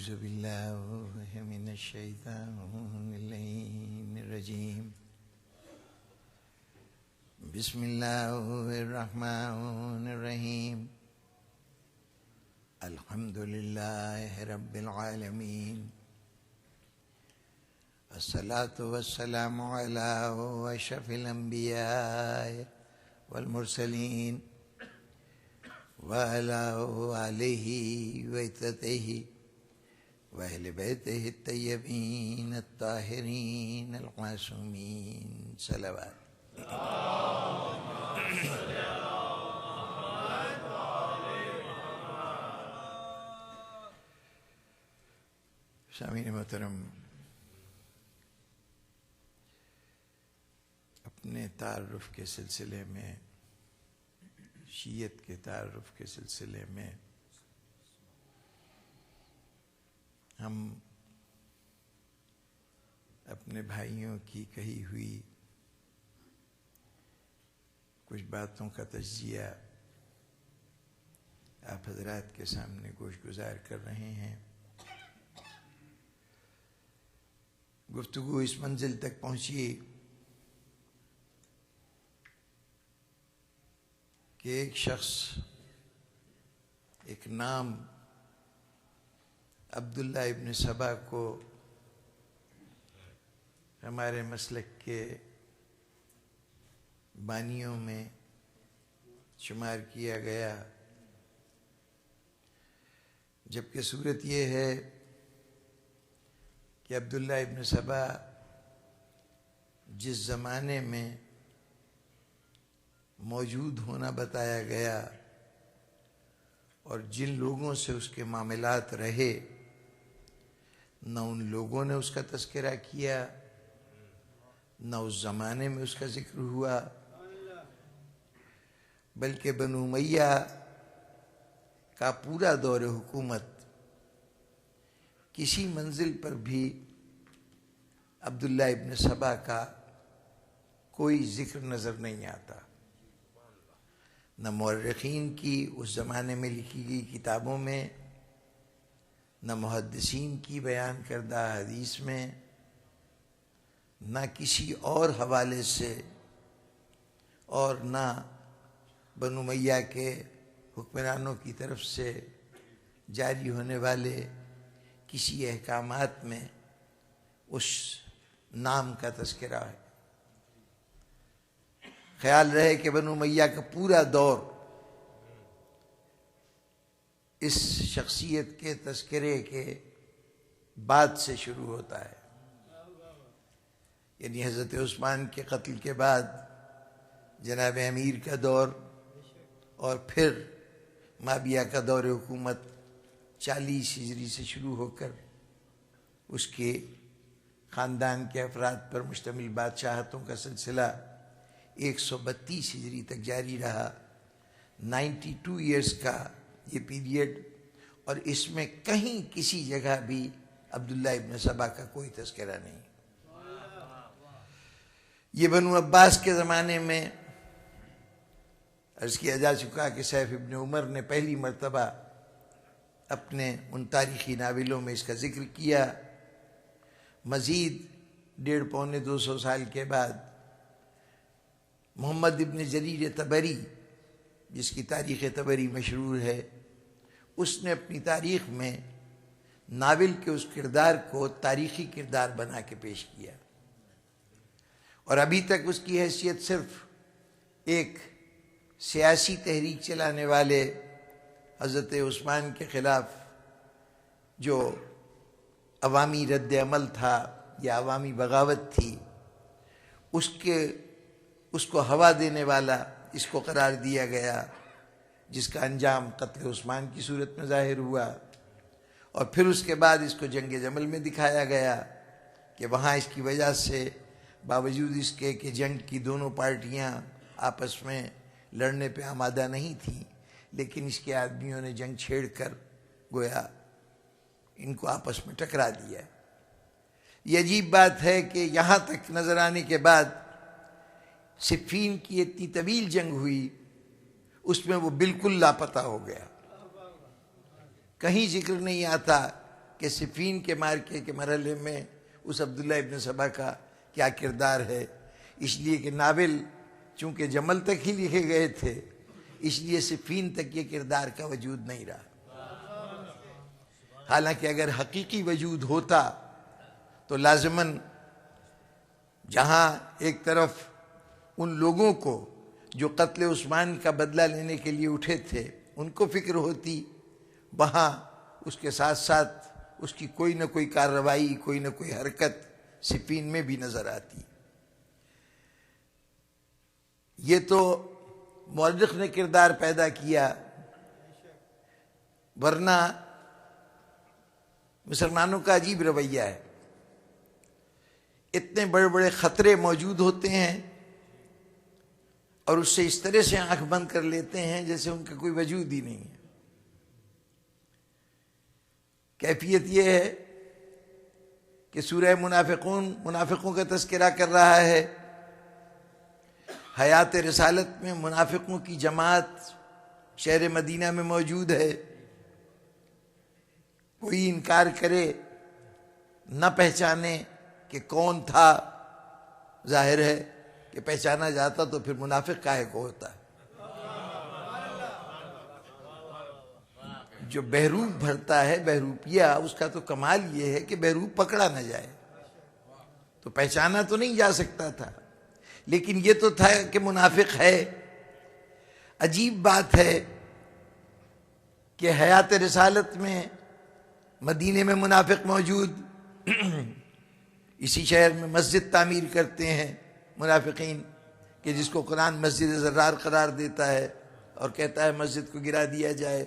أعوذ بالله من الشيطان اللعين الرجيم بسم الله الرحمن الرحيم الحمد لله رب العالمين الصلاة والسلام على أشرف الأنبياء والمرسلين وعلى آله وعترته وأهل بيته الطيبين الطاهرين المعصومين صلوات سامعین محترم، اپنے تعارف کے سلسلے میں، شیعت کے تعارف کے سلسلے میں ہم اپنے بھائیوں کی کہی ہوئی کچھ باتوں کا تجزیہ آپ حضرات کے سامنے گوش گزار کر رہے ہیں۔ گفتگو اس منزل تک پہنچی کہ ایک شخص، ایک نام عبداللہ ابن سبا کو ہمارے مسلک کے بانیوں میں شمار کیا گیا، جبکہ صورت یہ ہے کہ عبداللہ ابن سبا جس زمانے میں موجود ہونا بتایا گیا اور جن لوگوں سے اس کے معاملات رہے، نہ ان لوگوں نے اس کا تذکرہ کیا، نہ اس زمانے میں اس کا ذکر ہوا، بلکہ بنو امیہ کا پورا دور حکومت کسی منزل پر بھی عبداللہ ابن سبا کا کوئی ذکر نظر نہیں آتا۔ نہ مورخین کی اس زمانے میں لکھی گئی کتابوں میں، نہ محدثین کی بیان کردہ حدیث میں، نہ کسی اور حوالے سے، اور نہ بنو امیہ کے حکمرانوں کی طرف سے جاری ہونے والے کسی احکامات میں اس نام کا تذکرہ ہے۔ خیال رہے کہ بنو امیہ کا پورا دور اس شخصیت کے تذکرے کے بعد سے شروع ہوتا ہے، یعنی حضرت عثمان کے قتل کے بعد جناب امیر کا دور، اور پھر معاویہ کا دور حکومت 40 ہجری سے شروع ہو کر اس کے خاندان کے افراد پر مشتمل بادشاہتوں کا سلسلہ 132 ہجری تک جاری رہا۔ 92 ایئرز کا یہ پیریڈ، اور اس میں کہیں کسی جگہ بھی عبداللہ ابن سبا کا کوئی تذکرہ نہیں۔ یہ بنو عباس کے زمانے میں عرض کیا جا چکا کہ سیف ابن عمر نے پہلی مرتبہ اپنے ان تاریخی ناولوں میں اس کا ذکر کیا۔ مزید 150-200 سال کے بعد محمد ابن جریر طبری، جس کی تاریخ طبری مشہور ہے، اس نے اپنی تاریخ میں ناول کے اس کردار کو تاریخی کردار بنا کے پیش کیا، اور ابھی تک اس کی حیثیت صرف ایک سیاسی تحریک چلانے والے حضرت عثمان کے خلاف جو عوامی رد عمل تھا یا عوامی بغاوت تھی، اس کو ہوا دینے والا اس کو قرار دیا گیا، جس کا انجام قتل عثمان کی صورت میں ظاہر ہوا، اور پھر اس کے بعد اس کو جنگ جمل میں دکھایا گیا کہ وہاں اس کی وجہ سے باوجود اس کے کہ جنگ کی دونوں پارٹیاں آپس میں لڑنے پہ آمادہ نہیں تھیں، لیکن اس کے آدمیوں نے جنگ چھیڑ کر گویا ان کو آپس میں ٹکرا دیا۔ یہ عجیب بات ہے کہ یہاں تک نظر آنے کے بعد صفین کی اتنی طویل جنگ ہوئی، اس میں وہ بالکل لاپتہ ہو گیا۔ کہیں ذکر نہیں آتا کہ صفین کے مارکے کے مرحلے میں اس عبداللہ ابن سبا کا کیا کردار ہے، اس لیے کہ ناول چونکہ جمل تک ہی لکھے گئے تھے، اس لیے صفین تک یہ کردار کا وجود نہیں رہا۔ حالانکہ اگر حقیقی وجود ہوتا تو لازماً جہاں ایک طرف ان لوگوں کو جو قتل عثمان کا بدلہ لینے کے لیے اٹھے تھے ان کو فکر ہوتی، وہاں اس کے ساتھ ساتھ اس کی کوئی نہ کوئی کارروائی، کوئی نہ کوئی حرکت صفین میں بھی نظر آتی۔ یہ تو مورخ نے کردار پیدا کیا، ورنہ مسلمانوں کا عجیب رویہ ہے، اتنے بڑے بڑے خطرے موجود ہوتے ہیں اور اس سے اس طرح سے آنکھ بند کر لیتے ہیں جیسے ان کا کوئی وجود ہی نہیں ہے۔ کیفیت یہ ہے کہ سورہ منافقون منافقوں کا تذکرہ کر رہا ہے، حیات رسالت میں منافقوں کی جماعت شہر مدینہ میں موجود ہے، کوئی انکار کرے نہ پہچانے کہ کون تھا، ظاہر ہے کہ پہچانا جاتا تو پھر منافق کاہے کو ہوتا ہے۔ جو بہروپ بھرتا ہے بہروپیہ، اس کا تو کمال یہ ہے کہ بہروپ پکڑا نہ جائے، تو پہچانا تو نہیں جا سکتا تھا، لیکن یہ تو تھا کہ منافق ہے۔ عجیب بات ہے کہ حیات رسالت میں مدینے میں منافق موجود، اسی شہر میں مسجد تعمیر کرتے ہیں منافقین، کہ جس کو قرآن مسجد زرار قرار دیتا ہے اور کہتا ہے مسجد کو گرا دیا جائے،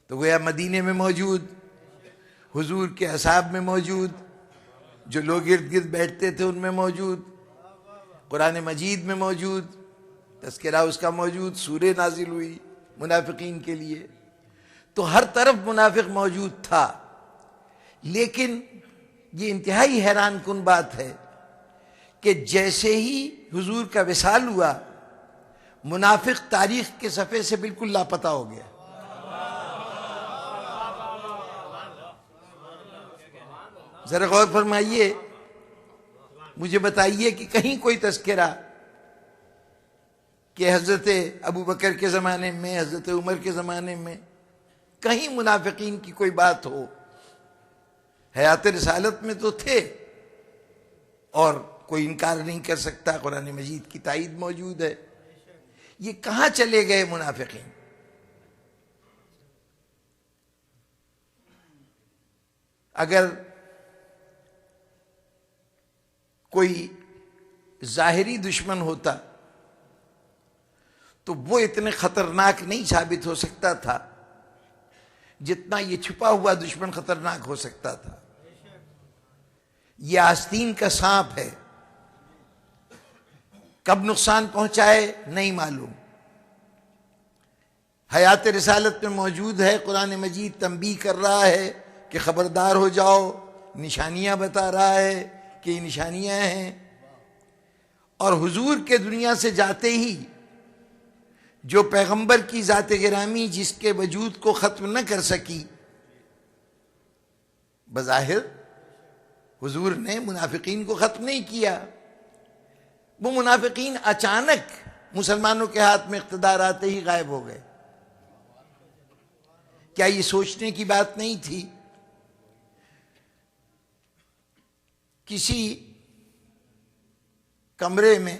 تو گویا مدینے میں موجود، حضور کے اصحاب میں موجود، جو لوگ ارد گرد بیٹھتے تھے ان میں موجود، قرآن مجید میں موجود، تذکرہ اس کا موجود، سورہ نازل ہوئی منافقین کے لیے، تو ہر طرف منافق موجود تھا۔ لیکن یہ انتہائی حیران کن بات ہے کہ جیسے ہی حضور کا وصال ہوا، منافق تاریخ کے صفحے سے بالکل لاپتہ ہو گیا۔ ذرا غور فرمائیے، مجھے بتائیے کہ کہیں کوئی تذکرہ کہ حضرت ابو بکر کے زمانے میں، حضرت عمر کے زمانے میں کہیں منافقین کی کوئی بات ہو؟ حیات رسالت میں تو تھے اور کوئی انکار نہیں کر سکتا، قرآن مجید کی تائید موجود ہے، یہ کہاں چلے گئے منافقین؟ اگر کوئی ظاہری دشمن ہوتا تو وہ اتنے خطرناک نہیں ثابت ہو سکتا تھا جتنا یہ چھپا ہوا دشمن خطرناک ہو سکتا تھا۔ یہ آستین کا سانپ ہے، کب نقصان پہنچائے نہیں معلوم۔ حیات رسالت میں موجود ہے، قرآن مجید تنبیہ کر رہا ہے کہ خبردار ہو جاؤ، نشانیاں بتا رہا ہے کہ یہ نشانیاں ہیں، اور حضور کے دنیا سے جاتے ہی جو پیغمبر کی ذات گرامی جس کے وجود کو ختم نہ کر سکی، بظاہر حضور نے منافقین کو ختم نہیں کیا، وہ منافقین اچانک مسلمانوں کے ہاتھ میں اقتدار آتے ہی غائب ہو گئے۔ کیا یہ سوچنے کی بات نہیں تھی؟ کسی کمرے میں،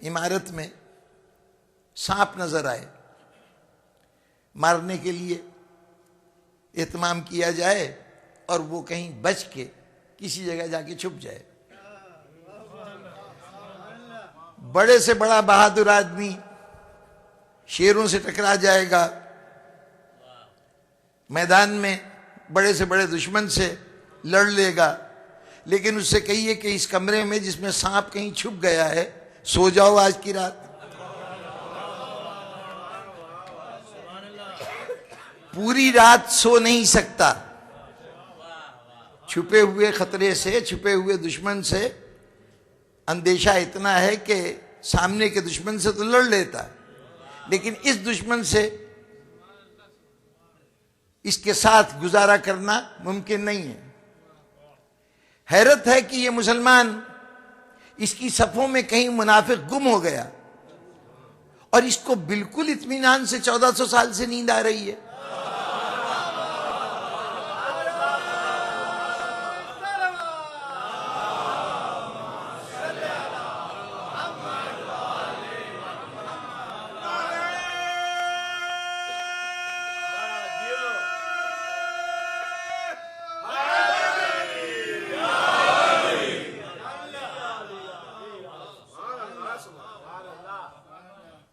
عمارت میں سانپ نظر آئے، مارنے کے لیے اہتمام کیا جائے اور وہ کہیں بچ کے کسی جگہ جا کے چھپ جائے۔ بڑے سے بڑا بہادر آدمی شیروں سے ٹکرا جائے گا، میدان میں بڑے سے بڑے دشمن سے لڑ لے گا، لیکن اس سے کہیے کہ اس کمرے میں جس میں سانپ کہیں چھپ گیا ہے سو جاؤ آج کی رات، پوری رات سو نہیں سکتا۔ چھپے ہوئے خطرے سے، چھپے ہوئے دشمن سے اندیشہ اتنا ہے کہ سامنے کے دشمن سے تو لڑ لیتا، لیکن اس دشمن سے اس کے ساتھ گزارا کرنا ممکن نہیں ہے۔ حیرت ہے کہ یہ مسلمان اس کی صفوں میں کہیں منافق گم ہو گیا اور اس کو بالکل اطمینان سے 1400 سال سے نیند آ رہی ہے۔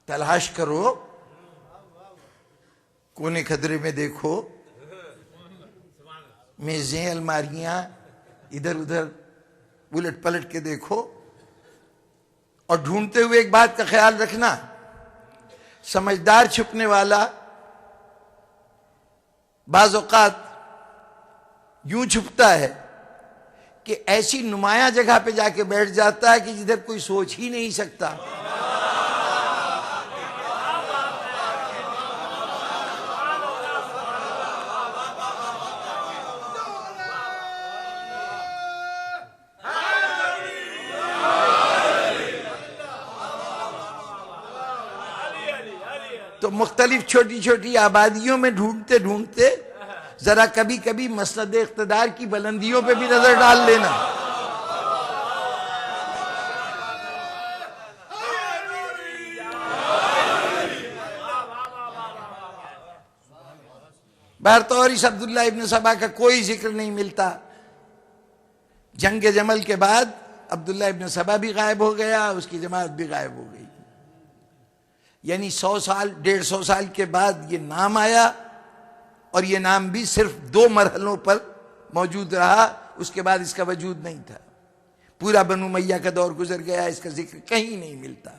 تلاش کرو، کونے خدرے میں دیکھو، میزیں، الماریاں، ادھر ادھر الٹ پلٹ کے دیکھو، اور ڈھونڈتے ہوئے ایک بات کا خیال رکھنا، سمجھدار چھپنے والا بعض اوقات یوں چھپتا ہے کہ ایسی نمایاں جگہ پہ جا کے بیٹھ جاتا ہے کہ جدھر کوئی سوچ ہی نہیں سکتا۔ تو مختلف چھوٹی چھوٹی آبادیوں میں ڈھونڈتے ڈھونڈتے ذرا کبھی کبھی مسند اقتدار کی بلندیوں پہ بھی نظر ڈال لینا۔ بہرطور اس عبداللہ ابن سبا کا کوئی ذکر نہیں ملتا۔ جنگ جمل کے بعد عبداللہ ابن سبا بھی غائب ہو گیا، اس کی جماعت بھی غائب ہو گئی، یعنی 100 سال 150 سال کے بعد یہ نام آیا، اور یہ نام بھی صرف 2 مرحلوں پر موجود رہا، اس کے بعد اس کا وجود نہیں تھا۔ پورا بنو امیہ کا دور گزر گیا، اس کا ذکر کہیں نہیں ملتا۔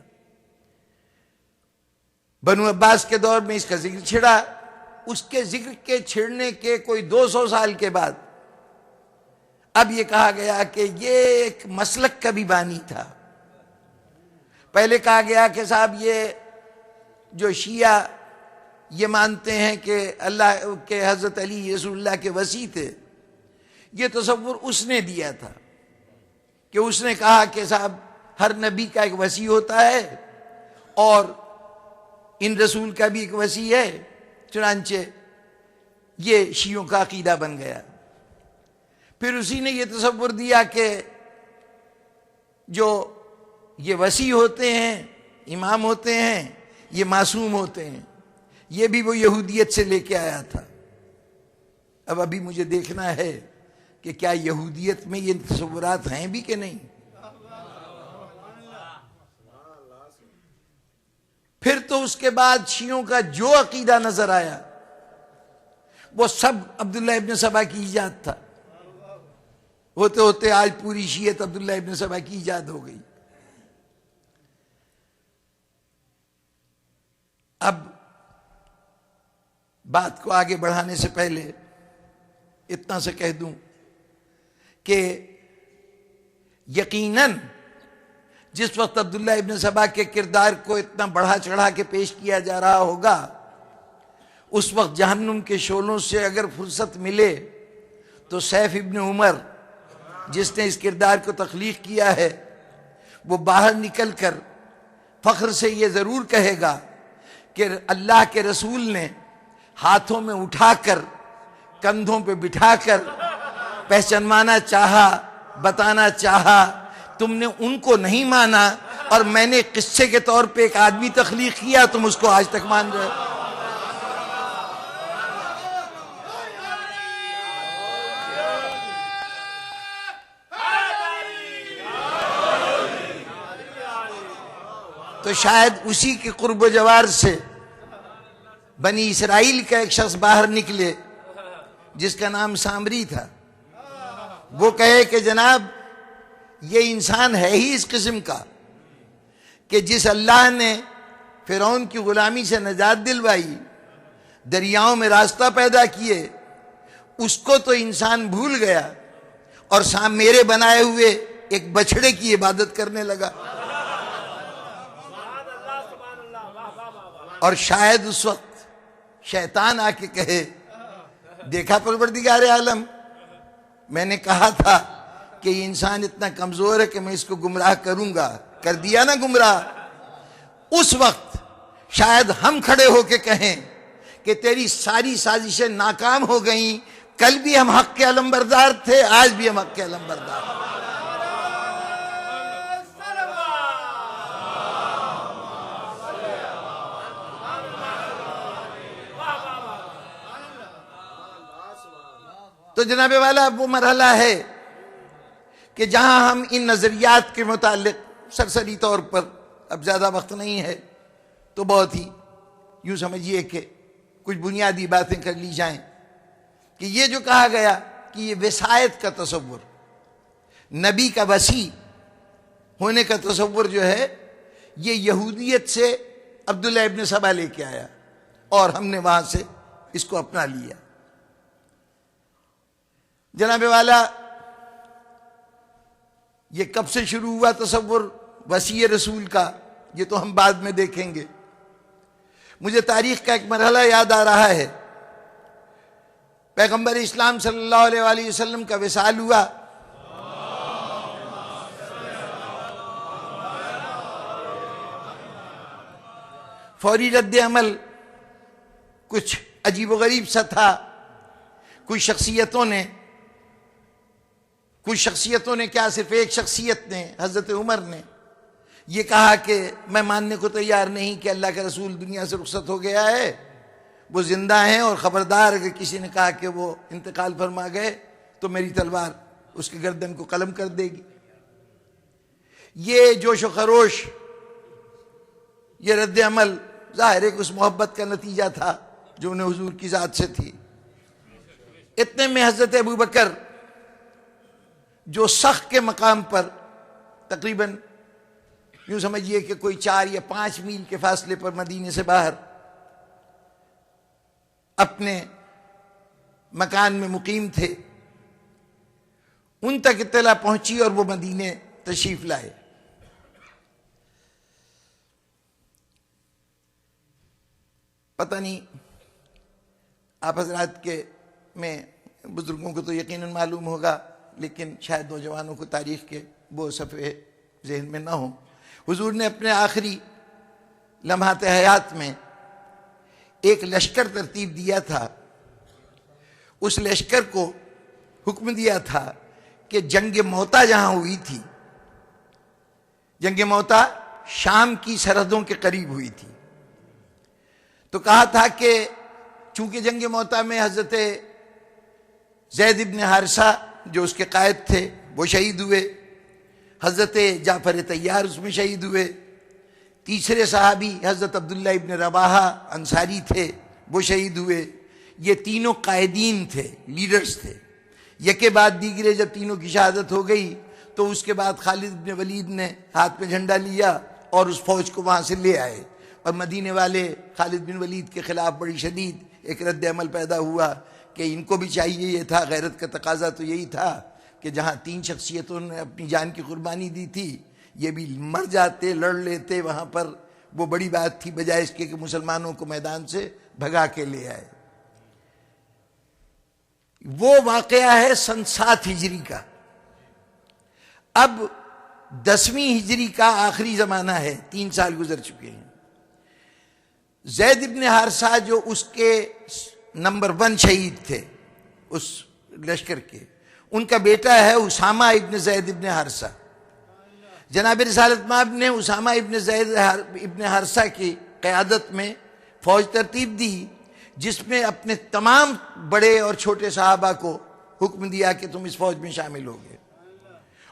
بنو عباس کے دور میں اس کا ذکر چھڑا، اس کے ذکر کے چھڑنے کے کوئی 200 سال کے بعد اب یہ کہا گیا کہ یہ ایک مسلک کا بھی بانی تھا۔ پہلے کہا گیا کہ صاحب یہ جو شیعہ یہ مانتے ہیں کہ اللہ کے حضرت علی رسول اللہ کے وصی تھے، یہ تصور اس نے دیا تھا کہ اس نے کہا کہ صاحب ہر نبی کا ایک وصی ہوتا ہے اور ان رسول کا بھی ایک وصی ہے، چنانچہ یہ شیعوں کا عقیدہ بن گیا۔ پھر اسی نے یہ تصور دیا کہ جو یہ وصی ہوتے ہیں، امام ہوتے ہیں، یہ معصوم ہوتے ہیں، یہ بھی وہ یہودیت سے لے کے آیا تھا۔ اب ابھی مجھے دیکھنا ہے کہ کیا یہودیت میں یہ تصورات ہیں بھی کہ نہیں۔ پھر تو اس کے بعد شیعوں کا جو عقیدہ نظر آیا وہ سب عبداللہ ابن سبا کی ایجاد تھا۔ ہوتے ہوتے آج پوری شیعت عبداللہ ابن سبا کی ایجاد ہو گئی۔ اب بات کو آگے بڑھانے سے پہلے اتنا سے کہہ دوں کہ یقیناً جس وقت عبداللہ ابن سبا کے کردار کو اتنا بڑھا چڑھا کے پیش کیا جا رہا ہوگا، اس وقت جہنم کے شعلوں سے اگر فرصت ملے تو سیف ابن عمر جس نے اس کردار کو تخلیق کیا ہے وہ باہر نکل کر فخر سے یہ ضرور کہے گا کہ اللہ کے رسول نے ہاتھوں میں اٹھا کر کندھوں پہ بٹھا کر پہچانوانا چاہا، بتانا چاہا، تم نے ان کو نہیں مانا، اور میں نے قصے کے طور پہ ایک آدمی تخلیق کیا، تم اس کو آج تک مان رہے ہو۔ تو شاید اسی کے قرب و جوار سے بنی اسرائیل کا ایک شخص باہر نکلے جس کا نام سامری تھا، وہ کہے کہ جناب یہ انسان ہے ہی اس قسم کا کہ جس اللہ نے فرعون کی غلامی سے نجات دلوائی، دریاؤں میں راستہ پیدا کیے، اس کو تو انسان بھول گیا اور میرے بنائے ہوئے ایک بچھڑے کی عبادت کرنے لگا۔ اور شاید اس وقت شیطان آ کے کہے دیکھا پروردگار عالم، میں نے کہا تھا کہ یہ انسان اتنا کمزور ہے کہ میں اس کو گمراہ کروں گا، کر دیا نا گمراہ۔ اس وقت شاید ہم کھڑے ہو کے کہیں کہ تیری ساری سازشیں ناکام ہو گئیں، کل بھی ہم حق کے علمبردار تھے، آج بھی ہم حق کے علمبردار ہیں۔ تو جناب والا اب وہ مرحلہ ہے کہ جہاں ہم ان نظریات کے متعلق سرسری طور پر، اب زیادہ وقت نہیں ہے تو بہت ہی یوں سمجھیے کہ کچھ بنیادی باتیں کر لی جائیں کہ یہ جو کہا گیا کہ یہ وسائت کا تصور، نبی کا وسیع ہونے کا تصور جو ہے، یہ یہودیت سے عبداللہ ابن سبا لے کے آیا اور ہم نے وہاں سے اس کو اپنا لیا۔ جناب والا یہ کب سے شروع ہوا تصور وسیع رسول کا، یہ تو ہم بعد میں دیکھیں گے۔ مجھے تاریخ کا ایک مرحلہ یاد آ رہا ہے، پیغمبر اسلام صلی اللہ علیہ وآلہ وسلم کا وصال ہوا، فوری رد عمل کچھ عجیب و غریب سا تھا۔ کچھ شخصیتوں نے کیا، صرف ایک شخصیت نے، حضرت عمر نے یہ کہا کہ میں ماننے کو تیار نہیں کہ اللہ کا رسول دنیا سے رخصت ہو گیا ہے، وہ زندہ ہیں، اور خبردار اگر کسی نے کہا کہ وہ انتقال فرما گئے تو میری تلوار اس کے گردن کو قلم کر دے گی۔ یہ جوش و خروش، یہ رد عمل ظاہر ہے کہ اس محبت کا نتیجہ تھا جو انہیں حضور کی ذات سے تھی۔ اتنے میں حضرت ابوبکر جو سخت کے مقام پر تقریباً یوں سمجھیے کہ کوئی 4 یا 5 میل کے فاصلے پر مدینے سے باہر اپنے مکان میں مقیم تھے، ان تک اطلاع پہنچی اور وہ مدینے تشریف لائے۔ پتہ نہیں آپ حضرات کے میں بزرگوں کو تو یقیناً معلوم ہوگا، لیکن شاید نوجوانوں کو تاریخ کے وہ صفحے ذہن میں نہ ہوں۔ حضور نے اپنے آخری لمحات حیات میں ایک لشکر ترتیب دیا تھا، اس لشکر کو حکم دیا تھا کہ جنگ موتا جہاں ہوئی تھی، جنگ موتا شام کی سرحدوں کے قریب ہوئی تھی، تو کہا تھا کہ چونکہ جنگ موتا میں حضرت زید ابن حارثہ جو اس کے قائد تھے وہ شہید ہوئے، حضرت جعفر طیار اس میں شہید ہوئے، تیسرے صحابی حضرت عبداللہ ابن رواحہ انصاری تھے وہ شہید ہوئے۔ یہ تینوں قائدین تھے، لیڈرز تھے۔ یکے بعد دیگرے جب تینوں کی شہادت ہو گئی تو اس کے بعد خالد ابن ولید نے ہاتھ میں جھنڈا لیا اور اس فوج کو وہاں سے لے آئے، اور مدینے والے خالد بن ولید کے خلاف بڑی شدید ایک رد عمل پیدا ہوا کہ ان کو بھی چاہیے یہ تھا، غیرت کا تقاضا تو یہی تھا کہ جہاں 3 شخصیتوں نے اپنی جان کی قربانی دی تھی، یہ بھی مر جاتے، لڑ لیتے وہاں پر، وہ بڑی بات تھی، بجائے اس کے کہ مسلمانوں کو میدان سے بھگا کے لے آئے۔ وہ واقعہ ہے سن 7 ہجری کا۔ اب 10ویں ہجری کا آخری زمانہ ہے، 3 سال گزر چکے ہیں۔ زید ابن حارثہ جو اس کے نمبر 1 شہید تھے اس لشکر کے، ان کا بیٹا ہے اسامہ ابن زید ابن حارثہ۔ جناب رسالت مآب نے اسامہ ابن زید ابن حارثہ کی قیادت میں فوج ترتیب دی، جس میں اپنے تمام بڑے اور چھوٹے صحابہ کو حکم دیا کہ تم اس فوج میں شامل ہوگے،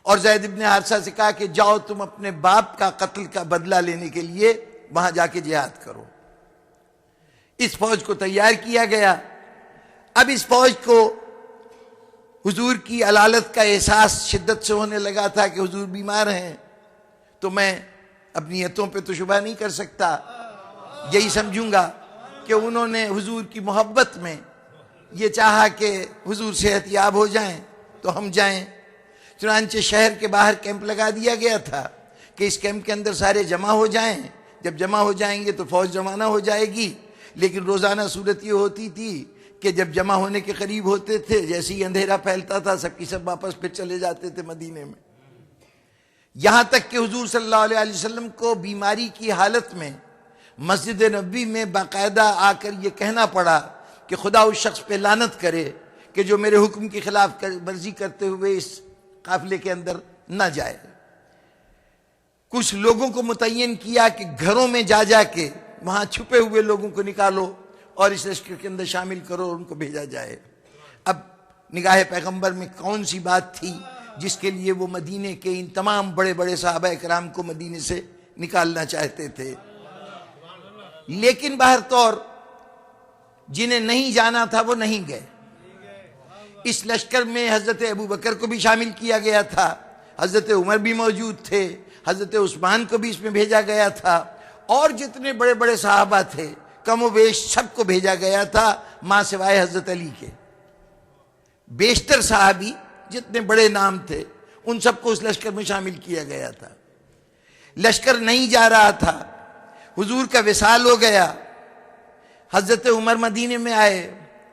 اور زید ابن حارثہ سے کہا کہ جاؤ تم اپنے باپ کا قتل کا بدلہ لینے کے لیے وہاں جا کے جہاد کرو۔ اس فوج کو تیار کیا گیا۔ اب اس فوج کو حضور کی علالت کا احساس شدت سے ہونے لگا تھا کہ حضور بیمار ہیں، تو میں اپنی نیتوں پہ تو شبہ نہیں کر سکتا، یہی سمجھوں گا کہ انہوں نے حضور کی محبت میں یہ چاہا کہ حضور صحت یاب ہو جائیں تو ہم جائیں۔ چنانچہ شہر کے باہر کیمپ لگا دیا گیا تھا کہ اس کیمپ کے اندر سارے جمع ہو جائیں، جب جمع ہو جائیں گے تو فوج روانہ ہو جائے گی، لیکن روزانہ صورت یہ ہوتی تھی کہ جب جمع ہونے کے قریب ہوتے تھے، جیسے ہی اندھیرا پھیلتا تھا سب کی سب واپس پھر چلے جاتے تھے مدینے میں، یہاں تک کہ حضور صلی اللہ علیہ وسلم کو بیماری کی حالت میں مسجد نبوی میں باقاعدہ آ کر یہ کہنا پڑا کہ خدا اس شخص پہ لعنت کرے کہ جو میرے حکم کی خلاف ورزی کرتے ہوئے اس قافلے کے اندر نہ جائے۔ کچھ لوگوں کو متعین کیا کہ گھروں میں جا جا کے وہاں چھپے ہوئے لوگوں کو نکالو اور اس لشکر کے اندر شامل کرو اور ان کو بھیجا جائے۔ اب نگاہ پیغمبر میں کون سی بات تھی جس کے لیے وہ مدینے کے ان تمام بڑے بڑے صحابہ کرام کو مدینے سے نکالنا چاہتے تھے؟ لیکن باہر طور جنہیں نہیں جانا تھا وہ نہیں گئے۔ اس لشکر میں حضرت ابو بکر کو بھی شامل کیا گیا تھا، حضرت عمر بھی موجود تھے، حضرت عثمان کو بھی اس میں بھیجا گیا تھا، اور جتنے بڑے بڑے صحابہ تھے کم و بیش سب کو بھیجا گیا تھا، ماں سوائے حضرت علی کے۔ بیشتر صحابی جتنے بڑے نام تھے ان سب کو اس لشکر میں شامل کیا گیا تھا۔ لشکر نہیں جا رہا تھا، حضور کا وصال ہو گیا۔ حضرت عمر مدینے میں آئے،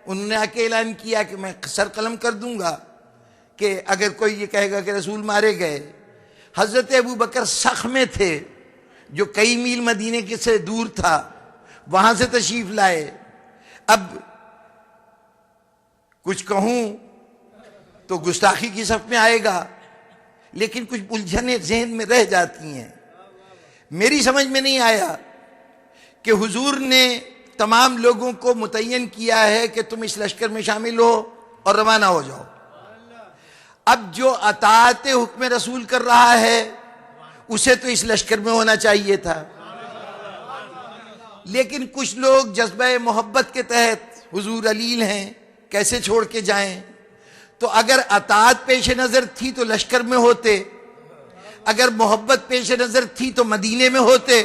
انہوں نے آ کے اعلان کیا کہ میں سر قلم کر دوں گا کہ اگر کوئی یہ کہے گا کہ رسول مارے گئے۔ حضرت ابو بکر سخ میں تھے جو کئی میل مدینے کے سے دور تھا، وہاں سے تشریف لائے۔ اب کچھ کہوں تو گستاخی کی صف میں آئے گا، لیکن کچھ الجھنیں ذہن میں رہ جاتی ہیں۔ میری سمجھ میں نہیں آیا کہ حضور نے تمام لوگوں کو متعین کیا ہے کہ تم اس لشکر میں شامل ہو اور روانہ ہو جاؤ۔ اب جو اطاعت حکم رسول کر رہا ہے اسے تو اس لشکر میں ہونا چاہیے تھا، لیکن کچھ لوگ جذبہ محبت کے تحت حضور علیل ہیں، کیسے چھوڑ کے جائیں؟ تو اگر اطاعت پیش نظر تھی تو لشکر میں ہوتے، اگر محبت پیش نظر تھی تو مدینے میں ہوتے۔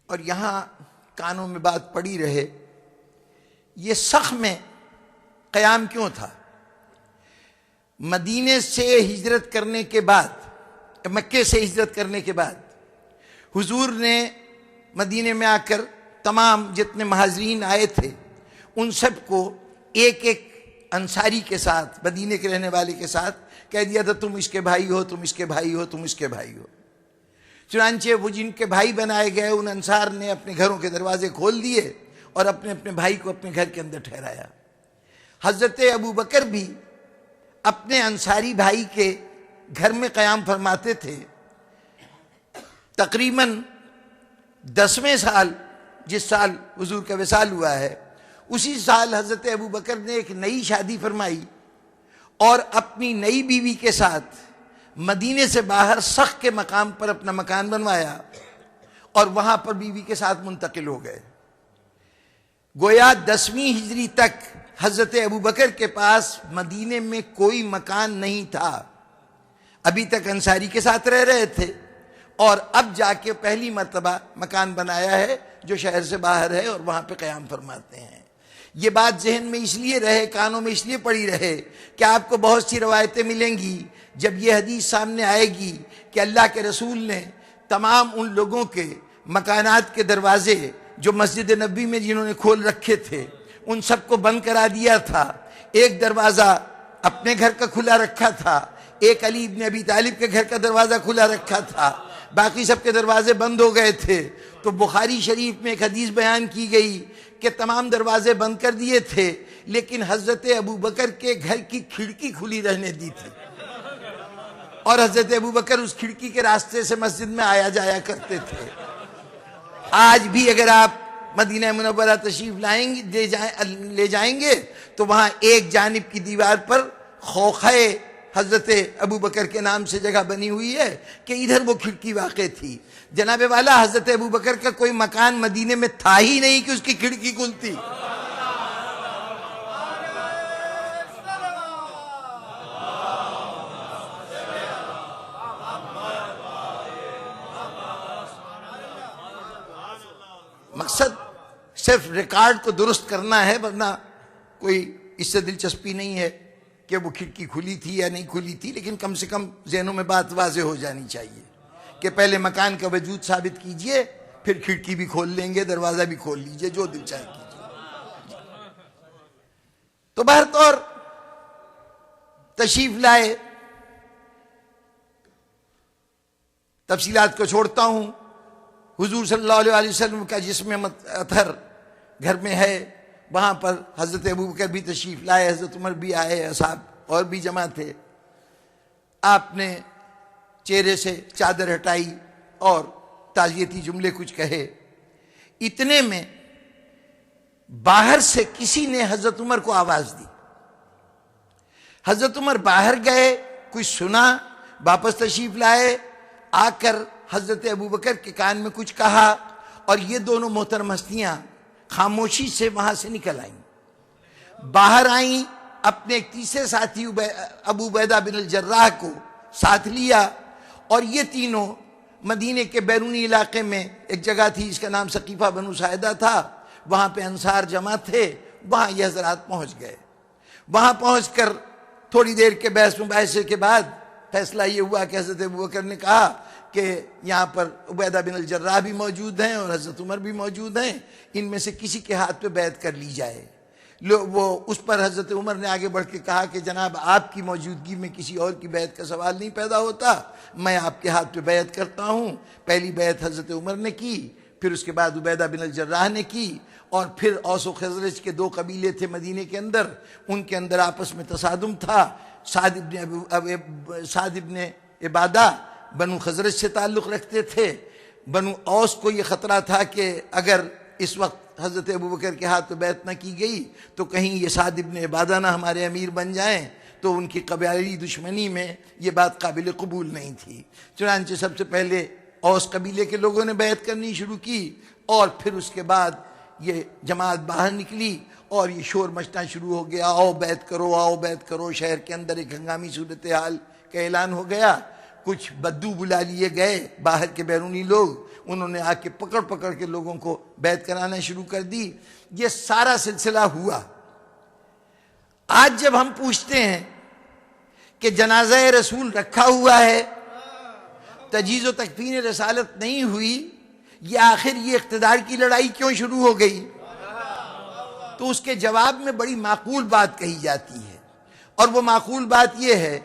اور یہاں کانوں میں بات پڑی رہے، یہ سخ میں قیام کیوں تھا؟ مدینے سے ہجرت کرنے کے بعد، مکے سے ہجرت کرنے کے بعد حضور نے مدینے میں آ کر تمام جتنے مہاجرین آئے تھے ان سب کو ایک ایک انصاری کے ساتھ، مدینے کے رہنے والے کے ساتھ کہہ دیا تھا تم اس کے بھائی ہو، تم اس کے بھائی ہو، تم اس کے بھائی ہو۔ چنانچہ وہ جن کے بھائی بنائے گئے ان انصار نے اپنے گھروں کے دروازے کھول دیے اور اپنے اپنے بھائی کو اپنے گھر کے اندر ٹھہرایا۔ حضرت ابو بکر بھی اپنے انصاری بھائی کے گھر میں قیام فرماتے تھے۔ تقریباً 10ویں سال، جس سال حضور کا وصال ہوا ہے، اسی سال حضرت ابو بکر نے ایک نئی شادی فرمائی اور اپنی نئی بیوی کے ساتھ مدینے سے باہر سخ کے مقام پر اپنا مکان بنوایا اور وہاں پر بیوی کے ساتھ منتقل ہو گئے۔ گویا 10ویں ہجری تک حضرت ابو بکر کے پاس مدینے میں کوئی مکان نہیں تھا، ابھی تک انصاری کے ساتھ رہ رہے تھے، اور اب جا کے پہلی مرتبہ مکان بنایا ہے جو شہر سے باہر ہے اور وہاں پہ قیام فرماتے ہیں۔ یہ بات ذہن میں اس لیے رہے، کانوں میں اس لیے پڑی رہے کہ آپ کو بہت سی روایتیں ملیں گی جب یہ حدیث سامنے آئے گی کہ اللہ کے رسول نے تمام ان لوگوں کے مکانات کے دروازے جو مسجد نبوی میں جنہوں نے کھول رکھے تھے ان سب کو بند کرا دیا تھا۔ ایک دروازہ اپنے گھر کا کھلا رکھا تھا، ایک علی ابن ابی طالب کے گھر کا دروازہ کھلا رکھا تھا، باقی سب کے دروازے بند ہو گئے تھے۔ تو بخاری شریف میں ایک حدیث بیان کی گئی کہ تمام دروازے بند کر دیے تھے لیکن حضرت ابو بکر کے گھر کی کھڑکی کھلی رہنے دی تھی، اور حضرت ابو بکر اس کھڑکی کے راستے سے مسجد میں آیا جایا کرتے تھے۔ آج بھی اگر آپ مدینہ منورہ تشریف لے جائیں گے تو وہاں ایک جانب کی دیوار پر خوخے حضرت ابو بکر کے نام سے جگہ بنی ہوئی ہے کہ ادھر وہ کھڑکی واقع تھی۔ جناب والا حضرت ابو بکر کا کوئی مکان مدینے میں تھا ہی نہیں کہ اس کی کھڑکی کھلتی۔ مقصد صرف ریکارڈ کو درست کرنا ہے، ورنہ کوئی اس سے دلچسپی نہیں ہے کہ وہ کھڑکی کھلی تھی یا نہیں کھلی تھی، لیکن کم سے کم ذہنوں میں بات واضح ہو جانی چاہیے کہ پہلے مکان کا وجود ثابت کیجئے، پھر کھڑکی بھی کھول لیں گے، دروازہ بھی کھول لیجئے، جو دل چاہے کیجئے۔ تو بہرطور تشریف لائے، تفصیلات کو چھوڑتا ہوں۔ حضور صلی اللہ علیہ وسلم کا جسم اطہر گھر میں ہے، وہاں پر حضرت ابوبکر بھی تشریف لائے، حضرت عمر بھی آئے، اصحاب اور بھی جمع تھے۔ آپ نے چہرے سے چادر ہٹائی اور تعزیتی جملے کچھ کہے۔ اتنے میں باہر سے کسی نے حضرت عمر کو آواز دی۔ حضرت عمر باہر گئے، کچھ سنا، واپس تشریف لائے، آ کر حضرت ابوبکر کے کان میں کچھ کہا، اور یہ دونوں محترم ہستیاں خاموشی سے وہاں سے نکل آئیں، باہر آئیں، اپنے ایک تیسرے ساتھی ابو عبیدہ بن الجراح کو ساتھ لیا، اور یہ تینوں مدینے کے بیرونی علاقے میں ایک جگہ تھی جس کا نام سقیفہ بنو ساعدہ تھا، وہاں پہ انصار جمع تھے، وہاں یہ حضرات پہنچ گئے۔ وہاں پہنچ کر تھوڑی دیر کے بحث مباحثے کے بعد فیصلہ یہ ہوا کہ حضرت ابوبکر نے کہا کہ یہاں پر عبیدہ بن الجراح بھی موجود ہیں اور حضرت عمر بھی موجود ہیں، ان میں سے کسی کے ہاتھ پہ بیعت کر لی جائے۔ وہ اس پر حضرت عمر نے آگے بڑھ کے کہا کہ جناب آپ کی موجودگی میں کسی اور کی بیعت کا سوال نہیں پیدا ہوتا، میں آپ کے ہاتھ پہ بیعت کرتا ہوں۔ پہلی بیعت حضرت عمر نے کی، پھر اس کے بعد عبیدہ بن الجراح نے کی، اور پھر اوس و خزرج کے دو قبیلے تھے مدینے کے اندر، ان کے اندر آپس میں تصادم تھا۔ سعد ابن عبادہ بنو خزرج سے تعلق رکھتے تھے۔ بنو اوس کو یہ خطرہ تھا کہ اگر اس وقت حضرت ابوبکر کے ہاتھ پہ بیعت نہ کی گئی تو کہیں یہ سعد ابن عبادہ نہ ہمارے امیر بن جائیں، تو ان کی قبائلی دشمنی میں یہ بات قابل قبول نہیں تھی۔ چنانچہ سب سے پہلے اوس قبیلے کے لوگوں نے بیعت کرنی شروع کی، اور پھر اس کے بعد یہ جماعت باہر نکلی اور یہ شور مچنا شروع ہو گیا، آؤ بیعت کرو، آؤ بیعت کرو۔ شہر کے اندر ایک ہنگامی صورتحال کا اعلان ہو گیا۔ کچھ بدو بلا لیے گئے باہر کے بیرونی لوگ، انہوں نے آ کے پکڑ پکڑ کے لوگوں کو بیعت کرانا شروع کر دی۔ یہ سارا سلسلہ ہوا۔ آج جب ہم پوچھتے ہیں کہ جنازہ رسول رکھا ہوا ہے، تجہیز و تکفین رسالت نہیں ہوئی، یہ آخر یہ اقتدار کی لڑائی کیوں شروع ہو گئی؟ تو اس کے جواب میں بڑی معقول بات کہی جاتی ہے، اور وہ معقول بات یہ ہے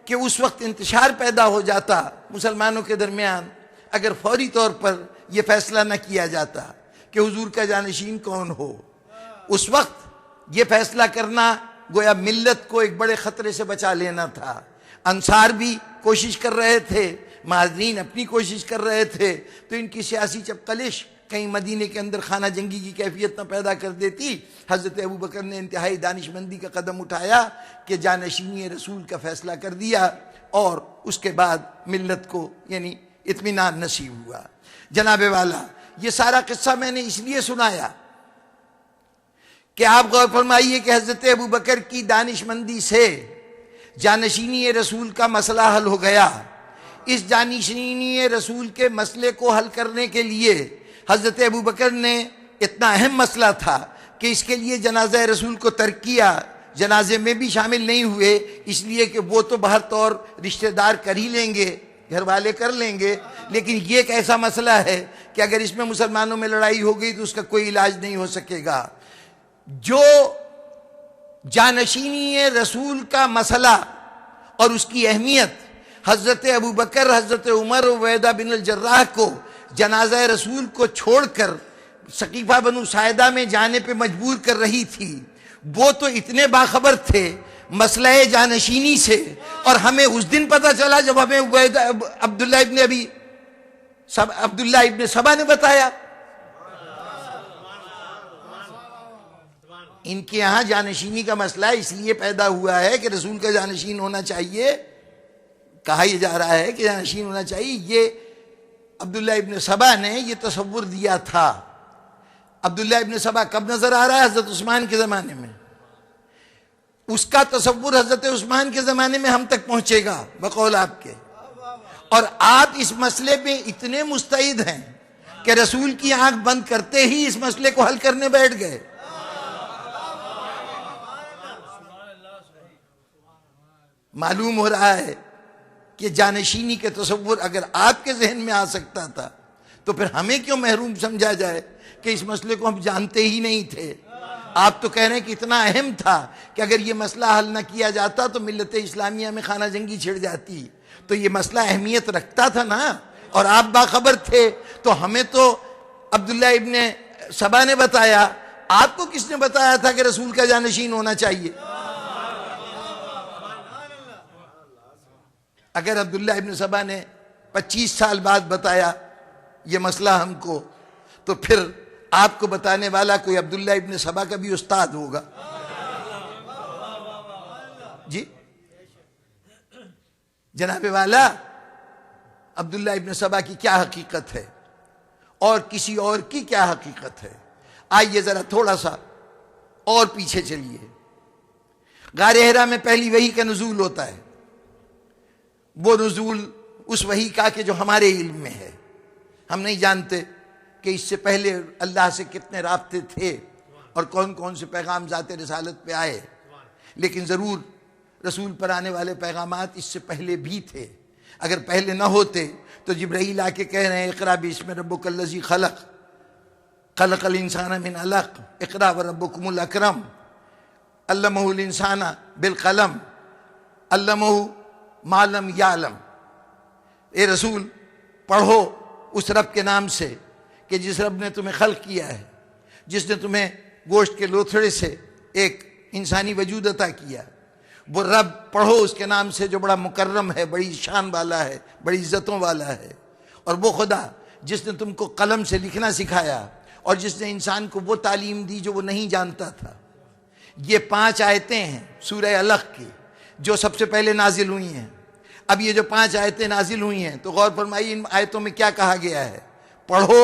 کہ اس وقت انتشار پیدا ہو جاتا مسلمانوں کے درمیان اگر فوری طور پر یہ فیصلہ نہ کیا جاتا کہ حضور کا جانشین کون ہو۔ اس وقت یہ فیصلہ کرنا گویا ملت کو ایک بڑے خطرے سے بچا لینا تھا۔ انصار بھی کوشش کر رہے تھے، مہاجرین اپنی کوشش کر رہے تھے، تو ان کی سیاسی چپقلش کہیں مدینے کے اندر خانہ جنگی کی کیفیت نہ پیدا کر دیتی۔ حضرت ابوبکر نے انتہائی دانشمندی کا قدم اٹھایا کہ جانشینی رسول کا فیصلہ کر دیا، اور اس کے بعد ملت کو یعنی اطمینان نصیب ہوا۔ جناب والا، یہ سارا قصہ میں نے اس لیے سنایا کہ آپ غور فرمائیے کہ حضرت ابوبکر کی دانشمندی سے جانشینی رسول کا مسئلہ حل ہو گیا۔ اس جانشینی رسول کے مسئلے کو حل کرنے کے لیے حضرت ابوبکر نے اتنا اہم مسئلہ تھا کہ اس کے لیے جنازہ رسول کو ترک کیا، جنازے میں بھی شامل نہیں ہوئے، اس لیے کہ وہ تو بہر طور رشتہ دار کر ہی لیں گے، گھر والے کر لیں گے، لیکن یہ ایک ایسا مسئلہ ہے کہ اگر اس میں مسلمانوں میں لڑائی ہو گئی تو اس کا کوئی علاج نہیں ہو سکے گا۔ جو جانشینی رسول کا مسئلہ اور اس کی اہمیت حضرت ابوبکر، حضرت عمر و عبیدہ بن الجراح کو جنازہ رسول کو چھوڑ کر سقیفہ بنو ساعدہ میں جانے پہ مجبور کر رہی تھی، وہ تو اتنے باخبر تھے مسئلہ جانشینی سے، اور ہمیں اس دن پتہ چلا جب ہمیں عبداللہ ابن سبا نے بتایا۔ ان کے یہاں جانشینی کا مسئلہ اس لیے پیدا ہوا ہے کہ رسول کا جانشین ہونا چاہیے، کہا یہ جا رہا ہے کہ جانشین ہونا چاہیے، یہ عبداللہ ابن سبا نے یہ تصور دیا تھا۔ عبداللہ ابن سبا کب نظر آ رہا ہے؟ حضرت عثمان کے زمانے میں۔ اس کا تصور حضرت عثمان کے زمانے میں ہم تک پہنچے گا بقول آپ کے، اور آپ اس مسئلے میں اتنے مستعد ہیں، کہ رسول کی آنکھ بند کرتے ہی اس مسئلے کو حل کرنے بیٹھ گئے. معلوم ہو رہا ہے کہ جانشینی کے تصور اگر آپ کے ذہن میں آ سکتا تھا تو پھر ہمیں کیوں محروم سمجھا جائے کہ اس مسئلے کو ہم جانتے ہی نہیں تھے. آپ تو کہہ رہے ہیں کہ اتنا اہم تھا کہ اگر یہ مسئلہ حل نہ کیا جاتا تو ملت اسلامیہ میں خانہ جنگی چھڑ جاتی. تو یہ مسئلہ اہمیت رکھتا تھا نا، اور آپ باخبر تھے. تو ہمیں تو عبداللہ ابن سبا نے بتایا، آپ کو کس نے بتایا تھا کہ رسول کا جانشین ہونا چاہیے؟ اگر عبداللہ ابن سبا نے 25 سال بعد بتایا یہ مسئلہ ہم کو، تو پھر آپ کو بتانے والا کوئی عبداللہ ابن سبا کا بھی استاد ہوگا. جی جناب والا، عبداللہ ابن سبا کی کیا حقیقت ہے اور کسی اور کی کیا حقیقت ہے؟ آئیے ذرا تھوڑا سا اور پیچھے چلیے. غار حرا میں پہلی وحی کا نزول ہوتا ہے. وہ نزول اس وحی کا کہ جو ہمارے علم میں ہے. ہم نہیں جانتے کہ اس سے پہلے اللہ سے کتنے رابطے تھے اور کون کون سے پیغام ذات رسالت پہ آئے، لیکن ضرور رسول پر آنے والے پیغامات اس سے پہلے بھی تھے. اگر پہلے نہ ہوتے تو جبرائیل آ کے کہہ رہے ہیں اقرا باسم ربک الذی خلق خلق الانسان من علق اقرا وربکم الاکرم علمہ الانسان بالقلم علمہ ما لم یعلم. اے رسول پڑھو اس رب کے نام سے کہ جس رب نے تمہیں خلق کیا ہے، جس نے تمہیں گوشت کے لوتھڑے سے ایک انسانی وجود عطا کیا. وہ رب پڑھو اس کے نام سے جو بڑا مکرم ہے، بڑی شان والا ہے، بڑی عزتوں والا ہے. اور وہ خدا جس نے تم کو قلم سے لکھنا سکھایا اور جس نے انسان کو وہ تعلیم دی جو وہ نہیں جانتا تھا. یہ 5 آیتیں ہیں سورہ علق کی جو سب سے پہلے نازل ہوئی ہیں. اب یہ جو 5 آیتیں نازل ہوئی ہیں تو غور فرمائیے ان آیتوں میں کیا کہا گیا ہے؟ پڑھو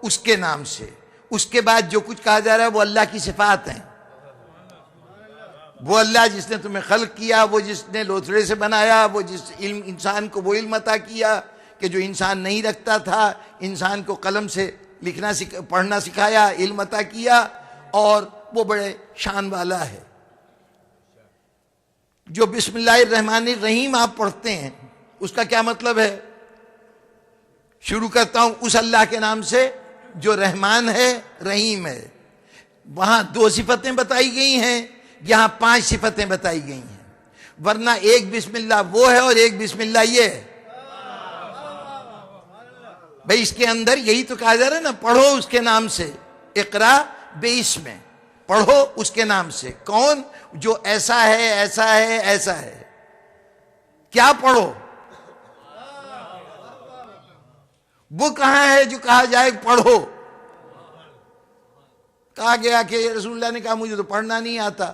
اس کے نام سے. اس کے بعد جو کچھ کہا جا رہا ہے وہ اللہ کی صفات ہیں. وہ اللہ جس نے تمہیں خلق کیا، وہ جس نے لوتھڑے سے بنایا، وہ جس علم انسان کو وہ علم عطا کیا کہ جو انسان نہیں رکھتا تھا، انسان کو قلم سے لکھنا پڑھنا سکھایا، علم عطا کیا، اور وہ بڑے شان والا ہے. جو بسم اللہ الرحمن الرحیم آپ پڑھتے ہیں اس کا کیا مطلب ہے؟ شروع کرتا ہوں اس اللہ کے نام سے جو رحمان ہے رحیم ہے. وہاں 2 صفتیں بتائی گئی ہیں، یہاں 5 صفتیں بتائی گئی ہیں. ورنہ ایک بسم اللہ وہ ہے اور ایک بسم اللہ یہ ہے. بھئی اس کے اندر یہی تو کہا جا رہا ہے نا، پڑھو اس کے نام سے. اقرا باسم، پڑھو اس کے نام سے. کون؟ جو ایسا ہے ایسا ہے ایسا ہے. کیا پڑھو؟ وہ کہاں ہے جو کہا جائے پڑھو؟ کہا گیا کہ رسول اللہ نے کہا مجھے تو پڑھنا نہیں آتا.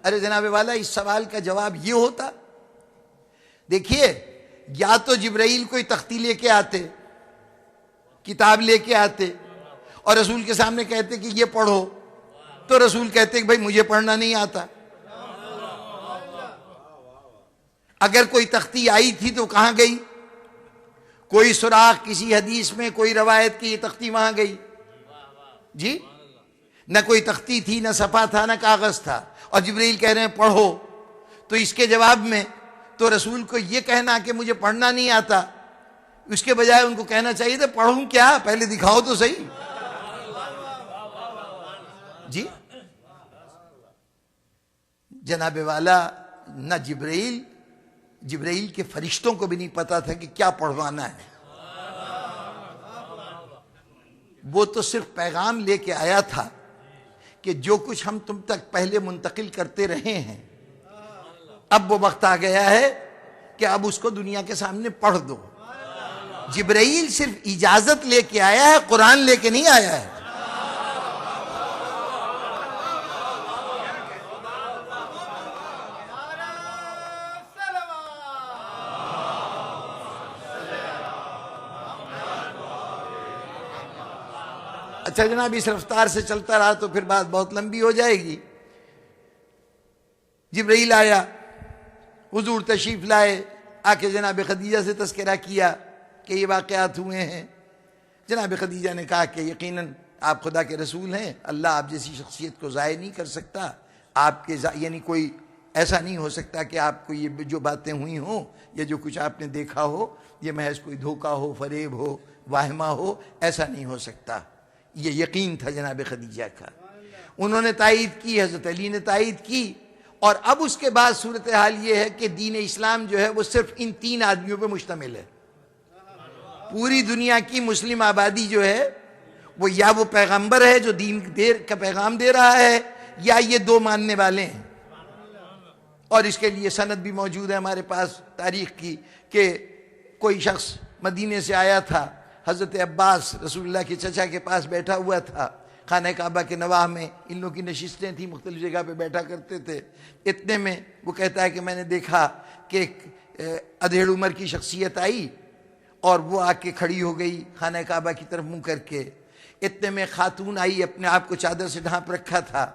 ارے جناب والا، اس سوال کا جواب یہ ہوتا. دیکھیے، یا تو جبرائیل کوئی تختی لے کے آتے، کتاب لے کے آتے اور رسول کے سامنے کہتے کہ یہ پڑھو، تو رسول کہتے کہ بھائی مجھے پڑھنا نہیں آتا. اگر کوئی تختی آئی تھی تو کہاں گئی؟ کوئی سراغ کسی حدیث میں، کوئی روایت کی یہ تختی وہاں گئی؟ جی نہ کوئی تختی تھی، نہ صفحہ تھا، نہ کاغذ تھا، اور جبرائیل کہہ رہے ہیں پڑھو. تو اس کے جواب میں تو رسول کو یہ کہنا کہ مجھے پڑھنا نہیں آتا، اس کے بجائے ان کو کہنا چاہیے تھا پڑھوں کیا، پہلے دکھاؤ تو صحیح. جی جناب والا، نہ جبرائیل کے فرشتوں کو بھی نہیں پتا تھا کہ کیا پڑھوانا ہے. وہ تو صرف پیغام لے کے آیا تھا کہ جو کچھ ہم تم تک پہلے منتقل کرتے رہے ہیں، اب وہ وقت آ گیا ہے کہ اب اس کو دنیا کے سامنے پڑھ دو. جبرائیل صرف اجازت لے کے آیا ہے، قرآن لے کے نہیں آیا ہے. اچھا جناب، اس رفتار سے چلتا رہا تو پھر بات بہت لمبی ہو جائے گی. جبرائیل آیا، حضور تشریف لائے، آ کے جناب خدیجہ سے تذکرہ کیا کہ یہ واقعات ہوئے ہیں. جناب خدیجہ نے کہا کہ یقیناً آپ خدا کے رسول ہیں، اللہ آپ جیسی شخصیت کو ضائع نہیں کر سکتا، آپ کے یعنی کوئی ایسا نہیں ہو سکتا کہ آپ کو یہ جو باتیں ہوئی ہوں یا جو کچھ آپ نے دیکھا ہو یہ محض کوئی دھوکہ ہو، فریب ہو، واہمہ ہو، ایسا نہیں ہو سکتا۔ یہ یقین تھا جناب خدیجہ کا، انہوں نے تائید کی، حضرت علی نے تائید کی۔ اور اب اس کے بعد صورتحال یہ ہے کہ دین اسلام جو ہے وہ صرف ان 3 آدمیوں پہ مشتمل ہے۔ پوری دنیا کی مسلم آبادی جو ہے وہ یا وہ پیغمبر ہے جو دین کا پیغام دے رہا ہے، یا یہ 2 ماننے والے ہیں۔ اور اس کے لیے سند بھی موجود ہے ہمارے پاس تاریخ کی کہ کوئی شخص مدینے سے آیا تھا، حضرت عباس رسول اللہ کے چچا کے پاس بیٹھا ہوا تھا، خانہ کعبہ کے نواح میں ان لوگوں کی نشستیں تھیں، مختلف جگہ پہ بیٹھا کرتے تھے۔ اتنے میں وہ کہتا ہے کہ میں نے دیکھا کہ ایک ادھیڑ عمر کی شخصیت آئی اور وہ آ کے کھڑی ہو گئی خانہ کعبہ کی طرف منہ کر کے۔ اتنے میں خاتون آئی، اپنے آپ کو چادر سے ڈھانپ رکھا تھا،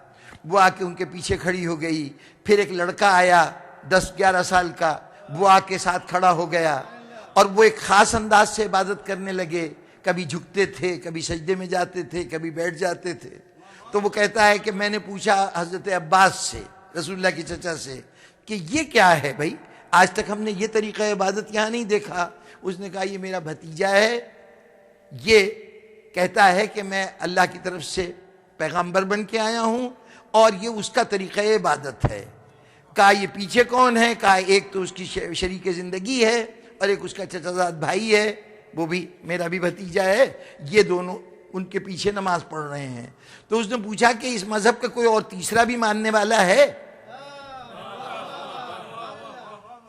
وہ آ کے ان کے پیچھے کھڑی ہو گئی۔ پھر ایک لڑکا آیا 10-11 سال کا، وہ آ کے ساتھ کھڑا ہو گیا اور وہ ایک خاص انداز سے عبادت کرنے لگے، کبھی جھکتے تھے، کبھی سجدے میں جاتے تھے، کبھی بیٹھ جاتے تھے۔ تو وہ کہتا ہے کہ میں نے پوچھا حضرت عباس سے، رسول اللہ کے چچا سے، کہ یہ کیا ہے بھائی، آج تک ہم نے یہ طریقہ عبادت یہاں نہیں دیکھا۔ اس نے کہا یہ میرا بھتیجا ہے، یہ کہتا ہے کہ میں اللہ کی طرف سے پیغمبر بن کے آیا ہوں اور یہ اس کا طریقہ عبادت ہے۔ کہا یہ پیچھے کون ہے؟ کہا ایک تو اس کی شریک زندگی ہے اور ایک اس کا چچا زاد بھائی ہے، وہ بھی میرا بھی بھتیجا ہے، یہ دونوں ان کے پیچھے نماز پڑھ رہے ہیں۔ تو اس نے پوچھا کہ اس مذہب کا کوئی اور تیسرا بھی ماننے والا ہے؟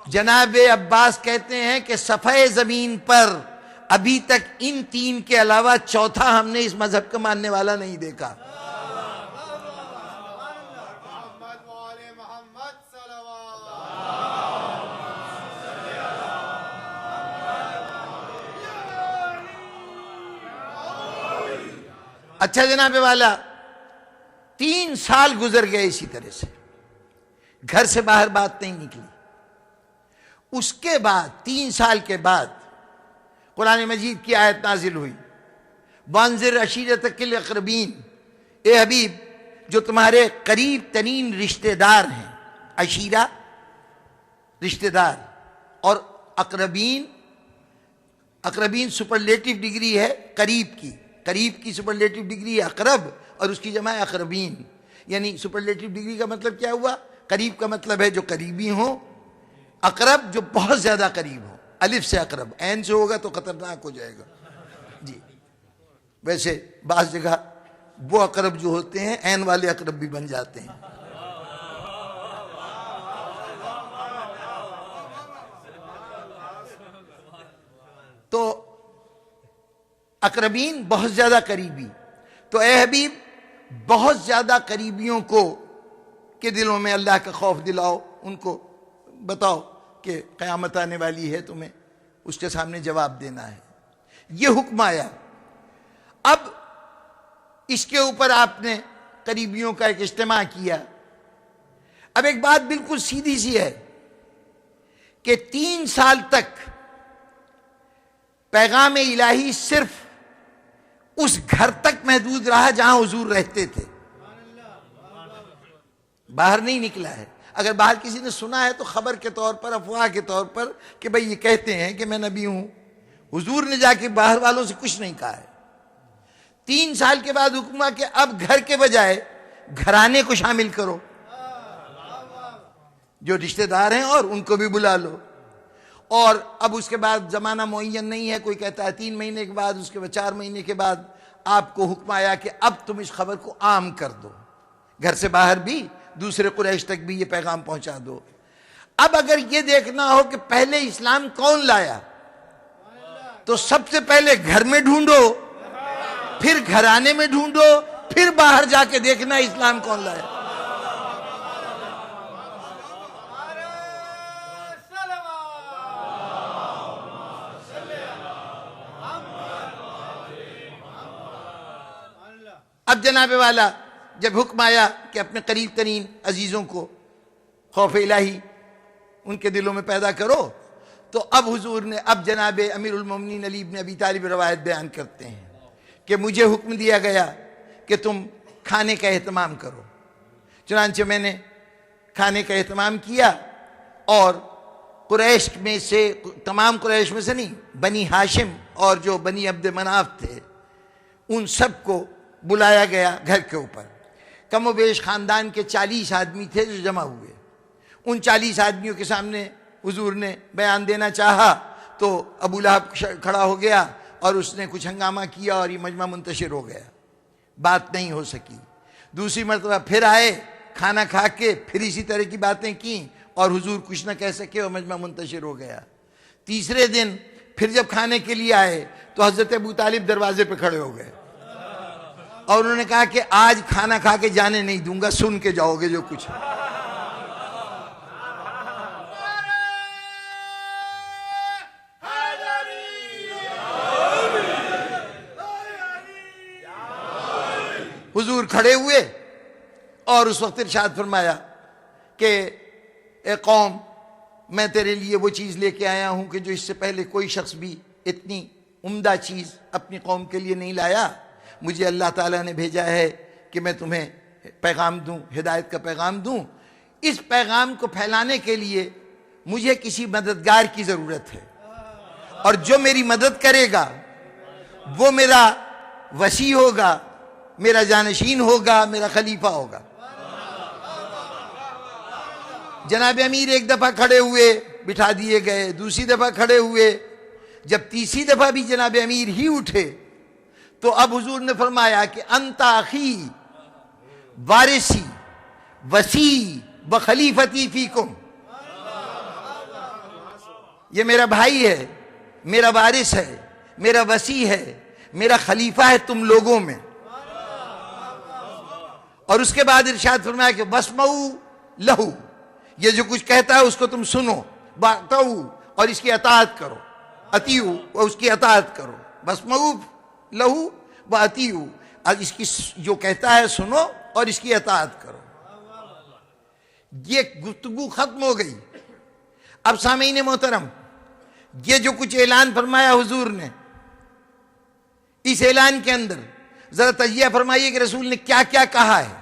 جناب عباس کہتے ہیں کہ صفحہ زمین پر ابھی تک ان 3 کے علاوہ چوتھا ہم نے اس مذہب کا ماننے والا نہیں دیکھا۔ اچھا جناب والا، 3 سال گزر گئے اسی طرح سے، گھر سے باہر بات نہیں نکلی۔ اس کے بعد 3 سال کے بعد قرآن مجید کی آیت نازل ہوئی، وانذر عشیرتک الاقربین، اے حبیب جو تمہارے قریب ترین رشتہ دار ہیں، عشیرہ رشتہ دار، اور اقربین سپرلیٹو ڈگری ہے قریب کی سپرلیٹو ڈگری ہے اقرب، اور اس کی جمع ہے اقربین۔ یعنی سپرلیٹو ڈگری کا مطلب کیا ہوا؟ قریب کا مطلب ہے جو قریبی ہوں، اقرب جو بہت زیادہ قریب ہو، الف سے اقرب، عین سے ہوگا تو خطرناک ہو جائے گا جی۔ ویسے بعض جگہ وہ اقرب جو ہوتے ہیں عین والے اقرب بھی بن جاتے ہیں۔ تو اقربین بہت زیادہ قریبی، تو اے حبیب بہت زیادہ قریبیوں کو کے دلوں میں اللہ کا خوف دلاؤ، ان کو بتاؤ کہ قیامت آنے والی ہے، تمہیں اس کے سامنے جواب دینا ہے۔ یہ حکم آیا۔ اب اس کے اوپر آپ نے قریبیوں کا ایک اجتماع کیا۔ اب ایک بات بالکل سیدھی سی ہے کہ 3 سال تک پیغام الہی صرف اس گھر تک محدود رہا جہاں حضور رہتے تھے، باہر نہیں نکلا ہے۔ اگر باہر کسی نے سنا ہے تو خبر کے طور پر، افواہ کے طور پر کہ بھئی یہ کہتے ہیں کہ میں نبی ہوں، حضور نے جا کے باہر والوں سے کچھ نہیں کہا ہے۔ 3 سال کے بعد حکم کہ اب گھر کے بجائے گھرانے کو شامل کرو، جو رشتہ دار ہیں اور ان کو بھی بلا لو۔ اور اب اس کے بعد زمانہ معین نہیں ہے، کوئی کہتا ہے 3 مہینے کے بعد، اس کے بعد 4 مہینے کے بعد آپ کو حکم آیا کہ اب تم اس خبر کو عام کر دو، گھر سے باہر بھی، دوسرے قریش تک بھی یہ پیغام پہنچا دو۔ اب اگر یہ دیکھنا ہو کہ پہلے اسلام کون لایا تو سب سے پہلے گھر میں ڈھونڈو، پھر گھرانے میں ڈھونڈو، پھر باہر جا کے دیکھنا اسلام کون لایا۔ اب جناب والا جب حکم آیا کہ اپنے قریب ترین عزیزوں کو خوف الہی ان کے دلوں میں پیدا کرو، تو اب حضور نے، اب جناب امیر المومنین علی بن ابی طالب روایت بیان کرتے ہیں کہ مجھے حکم دیا گیا کہ تم کھانے کا اہتمام کرو. چنانچہ میں نے کھانے کا اہتمام کیا اور قریش میں سے، تمام قریش میں سے نہیں، بنی ہاشم اور جو بنی عبد مناف تھے ان سب کو بلایا گیا گھر کے اوپر. کم و بیش خاندان کے 40 آدمی تھے جو جمع ہوئے. ان 40 آدمیوں کے سامنے حضور نے بیان دینا چاہا تو ابو لہب کھڑا ہو گیا اور اس نے کچھ ہنگامہ کیا اور یہ مجمع منتشر ہو گیا، بات نہیں ہو سکی. دوسری مرتبہ پھر آئے، کھانا کھا کے پھر اسی طرح کی باتیں کیں اور حضور کچھ نہ کہہ سکے اور مجمع منتشر ہو گیا. تیسرے دن پھر جب کھانے کے لیے آئے تو حضرت ابو طالب دروازے پہ کھڑے ہو گئے اور انہوں نے کہا کہ آج کھانا کھا کے جانے نہیں دوں گا، سن کے جاؤ گے جو کچھ. حضور کھڑے ہوئے اور اس وقت ارشاد فرمایا کہ اے قوم، میں تیرے لیے وہ چیز لے کے آیا ہوں کہ جو اس سے پہلے کوئی شخص بھی اتنی عمدہ چیز اپنی قوم کے لیے نہیں لایا. مجھے اللہ تعالیٰ نے بھیجا ہے کہ میں تمہیں پیغام دوں، ہدایت کا پیغام دوں. اس پیغام کو پھیلانے کے لیے مجھے کسی مددگار کی ضرورت ہے، اور جو میری مدد کرے گا وہ میرا وصی ہوگا، میرا جانشین ہوگا، میرا خلیفہ ہوگا. جناب امیر ایک دفعہ کھڑے ہوئے، بٹھا دیے گئے. دوسری دفعہ کھڑے ہوئے. جب تیسری دفعہ بھی جناب امیر ہی اٹھے تو اب حضور نے فرمایا کہ انت اخی وارثی وصی و خلیفتی فیکم، یہ میرا بھائی ہے، میرا وارث ہے، میرا وصی ہے، میرا خلیفہ ہے تم لوگوں میں. اور اس کے بعد ارشاد فرمایا کہ واسمعوا لہو، یہ جو کچھ کہتا ہے اس کو تم سنو، واطیعوا اور اس کی اطاعت کرو، اطیعوا اور اس کی اطاعت کرو. واسمعوا لہو واطیعوا، اور اس کی جو کہتا ہے سنو اور اس کی اطاعت کرو. یہ گفتگو ختم ہو گئی. اب سامعین محترم، یہ جو کچھ اعلان فرمایا حضور نے، اس اعلان کے اندر ذرا تجزیہ فرمائیے کہ رسول نے کیا کیا کہا ہے.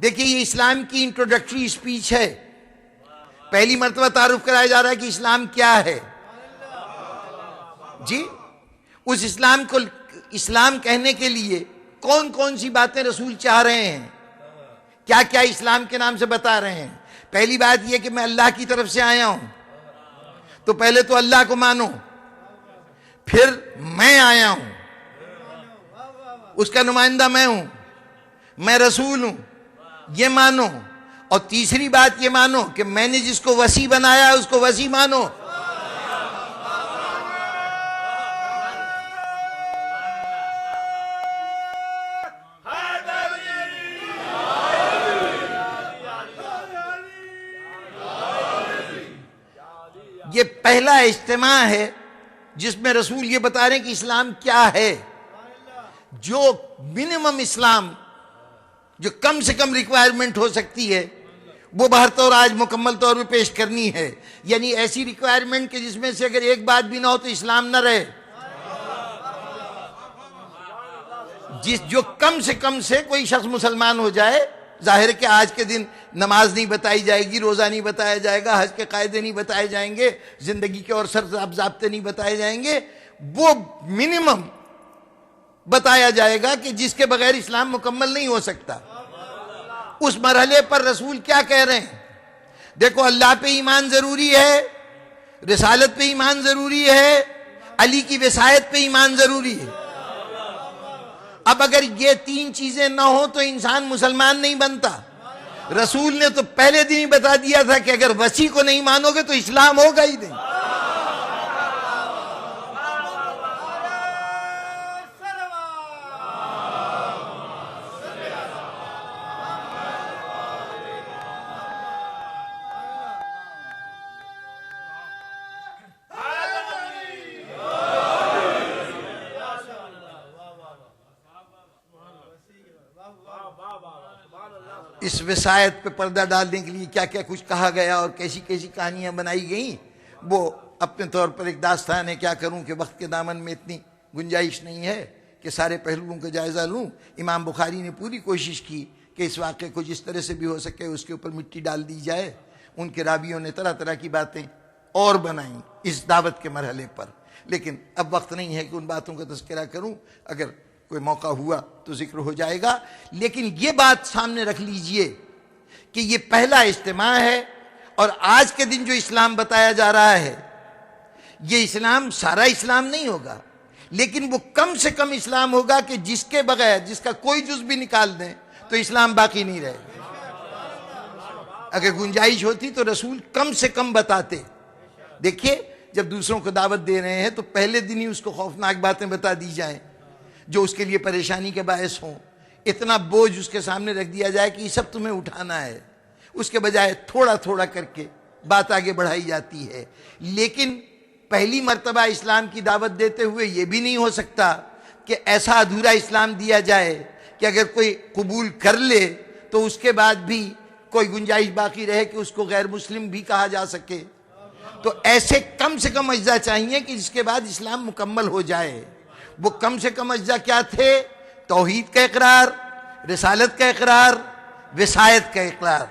دیکھیے یہ اسلام کی انٹروڈکٹری اسپیچ ہے. پہلی مرتبہ تعارف کرایا جا رہا ہے کہ اسلام کیا ہے. جی، اس اسلام کو اسلام کہنے کے لیے کون کون سی باتیں رسول چاہ رہے ہیں، کیا کیا اسلام کے نام سے بتا رہے ہیں. پہلی بات یہ کہ میں اللہ کی طرف سے آیا ہوں، تو پہلے تو اللہ کو مانو. پھر میں آیا ہوں، اس کا نمائندہ میں ہوں، میں رسول ہوں، یہ مانو. اور تیسری بات یہ مانو کہ میں نے جس کو وصی بنایا اس کو وصی مانو. یہ پہلا اجتماع ہے جس میں رسول یہ بتا رہے ہیں کہ اسلام کیا ہے. جو منیمم اسلام، جو کم سے کم ریکوائرمنٹ ہو سکتی ہے، وہ بہر طور آج مکمل طور پہ پیش کرنی ہے. یعنی ایسی ریکوائرمنٹ کہ جس میں سے اگر ایک بات بھی نہ ہو تو اسلام نہ رہے. جو کم سے کوئی شخص مسلمان ہو جائے. ظاہر ہے کہ آج کے دن نماز نہیں بتائی جائے گی، روزہ نہیں بتایا جائے گا، حج کے قاعدے نہیں بتائے جائیں گے، زندگی کے اور ضابطے نہیں بتائے جائیں گے. وہ منیمم بتایا جائے گا کہ جس کے بغیر اسلام مکمل نہیں ہو سکتا. اس مرحلے پر رسول کیا کہہ رہے ہیں؟ دیکھو، اللہ پہ ایمان ضروری ہے، رسالت پہ ایمان ضروری ہے، علی کی وصایت پہ ایمان ضروری ہے. اب اگر یہ تین چیزیں نہ ہوں تو انسان مسلمان نہیں بنتا. رسول نے تو پہلے دن ہی بتا دیا تھا کہ اگر وصی کو نہیں مانو گے تو اسلام ہوگا ہی نہیں. اس وصایت پہ پردہ ڈالنے کے لیے کیا کیا کچھ کہا گیا اور کیسی کیسی کہانیاں بنائی گئیں، وہ اپنے طور پر ایک داستان ہے. کیا کروں کہ وقت کے دامن میں اتنی گنجائش نہیں ہے کہ سارے پہلوؤں کا جائزہ لوں. امام بخاری نے پوری کوشش کی کہ اس واقعے کو جس طرح سے بھی ہو سکے اس کے اوپر مٹی ڈال دی جائے. ان کے راویوں نے طرح طرح کی باتیں اور بنائیں اس دعوت کے مرحلے پر، لیکن اب وقت نہیں ہے کہ ان باتوں کا تذکرہ کروں. اگر کوئی موقع ہوا تو ذکر ہو جائے گا. لیکن یہ بات سامنے رکھ لیجئے کہ یہ پہلا اجتماع ہے، اور آج کے دن جو اسلام بتایا جا رہا ہے یہ اسلام سارا اسلام نہیں ہوگا، لیکن وہ کم سے کم اسلام ہوگا کہ جس کے بغیر، جس کا کوئی جز بھی نکال دیں تو اسلام باقی نہیں رہے گا. اگر گنجائش ہوتی تو رسول کم سے کم بتاتے. دیکھیے جب دوسروں کو دعوت دے رہے ہیں تو پہلے دن ہی اس کو خوفناک باتیں بتا دی جائیں جو اس کے لیے پریشانی کے باعث ہوں. اتنا بوجھ اس کے سامنے رکھ دیا جائے کہ یہ سب تمہیں اٹھانا ہے، اس کے بجائے تھوڑا تھوڑا کر کے بات آگے بڑھائی جاتی ہے. لیکن پہلی مرتبہ اسلام کی دعوت دیتے ہوئے یہ بھی نہیں ہو سکتا کہ ایسا ادھورا اسلام دیا جائے کہ اگر کوئی قبول کر لے تو اس کے بعد بھی کوئی گنجائش باقی رہے کہ اس کو غیر مسلم بھی کہا جا سکے. تو ایسے کم سے کم اجزاء چاہیے کہ جس کے بعد اسلام مکمل ہو جائے. وہ کم سے کم اجزاء کیا تھے؟ توحید کا اقرار، رسالت کا اقرار، وصایت کا اقرار.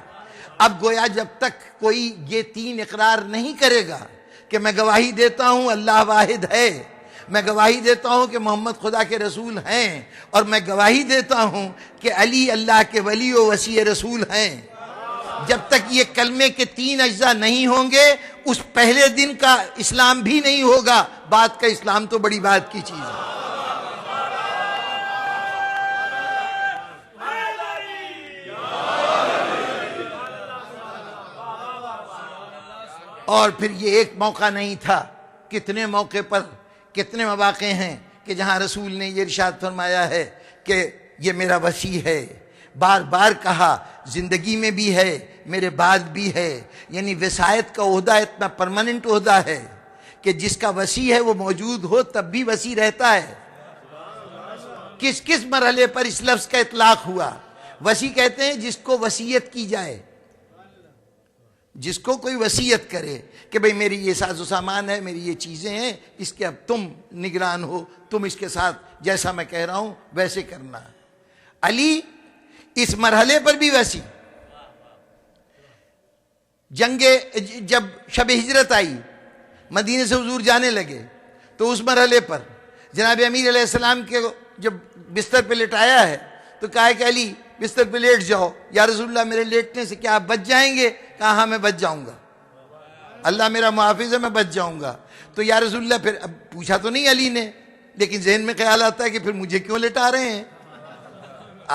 اب گویا جب تک کوئی یہ تین اقرار نہیں کرے گا کہ میں گواہی دیتا ہوں اللہ واحد ہے، میں گواہی دیتا ہوں کہ محمد خدا کے رسول ہیں، اور میں گواہی دیتا ہوں کہ علی اللہ کے ولی و وصی رسول ہیں، جب تک یہ کلمے کے تین اجزاء نہیں ہوں گے اس پہلے دن کا اسلام بھی نہیں ہوگا. بات کا اسلام تو بڑی بات کی چیز ہے. اور پھر یہ ایک موقع نہیں تھا، کتنے موقع پر، کتنے مواقع ہیں کہ جہاں رسول نے یہ ارشاد فرمایا ہے کہ یہ میرا وصی ہے. بار بار کہا، زندگی میں بھی ہے، میرے بعد بھی ہے. یعنی وصایت کا عہدہ اتنا پرماننٹ عہدہ ہے کہ جس کا وصی ہے وہ موجود ہو تب بھی وصی رہتا ہے. کس کس مرحلے پر اس لفظ کا اطلاق ہوا؟ وصی کہتے ہیں جس کو وصیت کی جائے، جس کو کوئی وصیت کرے کہ بھئی میری یہ ساز و سامان ہے، میری یہ چیزیں ہیں، اس کے اب تم نگران ہو، تم اس کے ساتھ جیسا میں کہہ رہا ہوں ویسے کرنا. علی اس مرحلے پر بھی وصی. جب شب ہجرت آئی، مدینے سے حضور جانے لگے، تو اس مرحلے پر جناب امیر علیہ السلام کے جب بستر پہ لٹایا ہے تو کہا کہ علی بستر پہ لیٹ جاؤ. یا رسول اللہ میرے لیٹنے سے کیا آپ بچ جائیں گے؟ کہا ہاں میں بچ جاؤں گا، اللہ میرا محافظ ہے، میں بچ جاؤں گا. تو یا رسول اللہ، پھر اب پوچھا تو نہیں علی نے، لیکن ذہن میں خیال آتا ہے کہ پھر مجھے کیوں لٹا رہے ہیں؟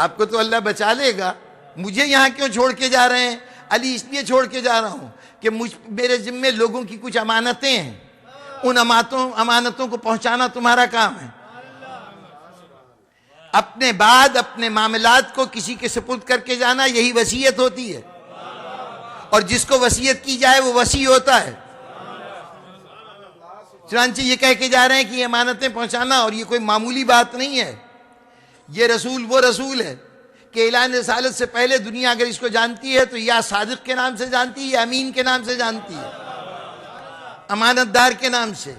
آپ کو تو اللہ بچا لے گا، مجھے یہاں کیوں چھوڑ کے جا رہے ہیں؟ علی اس لیے چھوڑ کے جا رہا ہوں کہ میرے ذمے لوگوں کی کچھ امانتیں ہیں، ان امانتوں کو پہنچانا تمہارا کام ہے. اپنے بعد اپنے معاملات کو کسی کے سپرد کر کے جانا یہی وصیت ہوتی ہے، اور جس کو وصیت کی جائے وہ وصی ہوتا ہے. چنانچہ یہ کہہ کے جا رہے ہیں کہ یہ امانتیں پہنچانا، اور یہ کوئی معمولی بات نہیں ہے. یہ رسول وہ رسول ہے کہ اعلان رسالت سے پہلے دنیا اگر اس کو جانتی ہے تو یا صادق کے نام سے جانتی ہے یا امین کے نام سے جانتی ہے، امانت دار کے نام سے.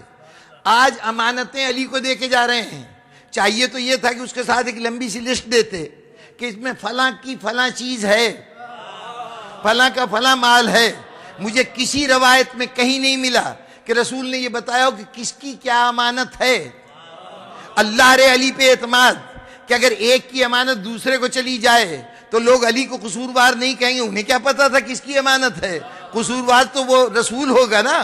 آج امانتیں علی کو دے کے جا رہے ہیں. چاہیے تو یہ تھا کہ اس کے ساتھ ایک لمبی سی لسٹ دیتے کہ اس میں فلاں کی فلاں چیز ہے، فلاں کا فلاں مال ہے. مجھے کسی روایت میں کہیں نہیں ملا کہ رسول نے یہ بتایا ہو کہ کس کی کیا امانت ہے. اللہ رے علی پہ اعتماد کہ اگر ایک کی امانت دوسرے کو چلی جائے تو لوگ علی کو قصوروار نہیں کہیں گے. انہیں کیا پتا تھا کس کی امانت ہے؟ قصوروار تو وہ رسول ہوگا نا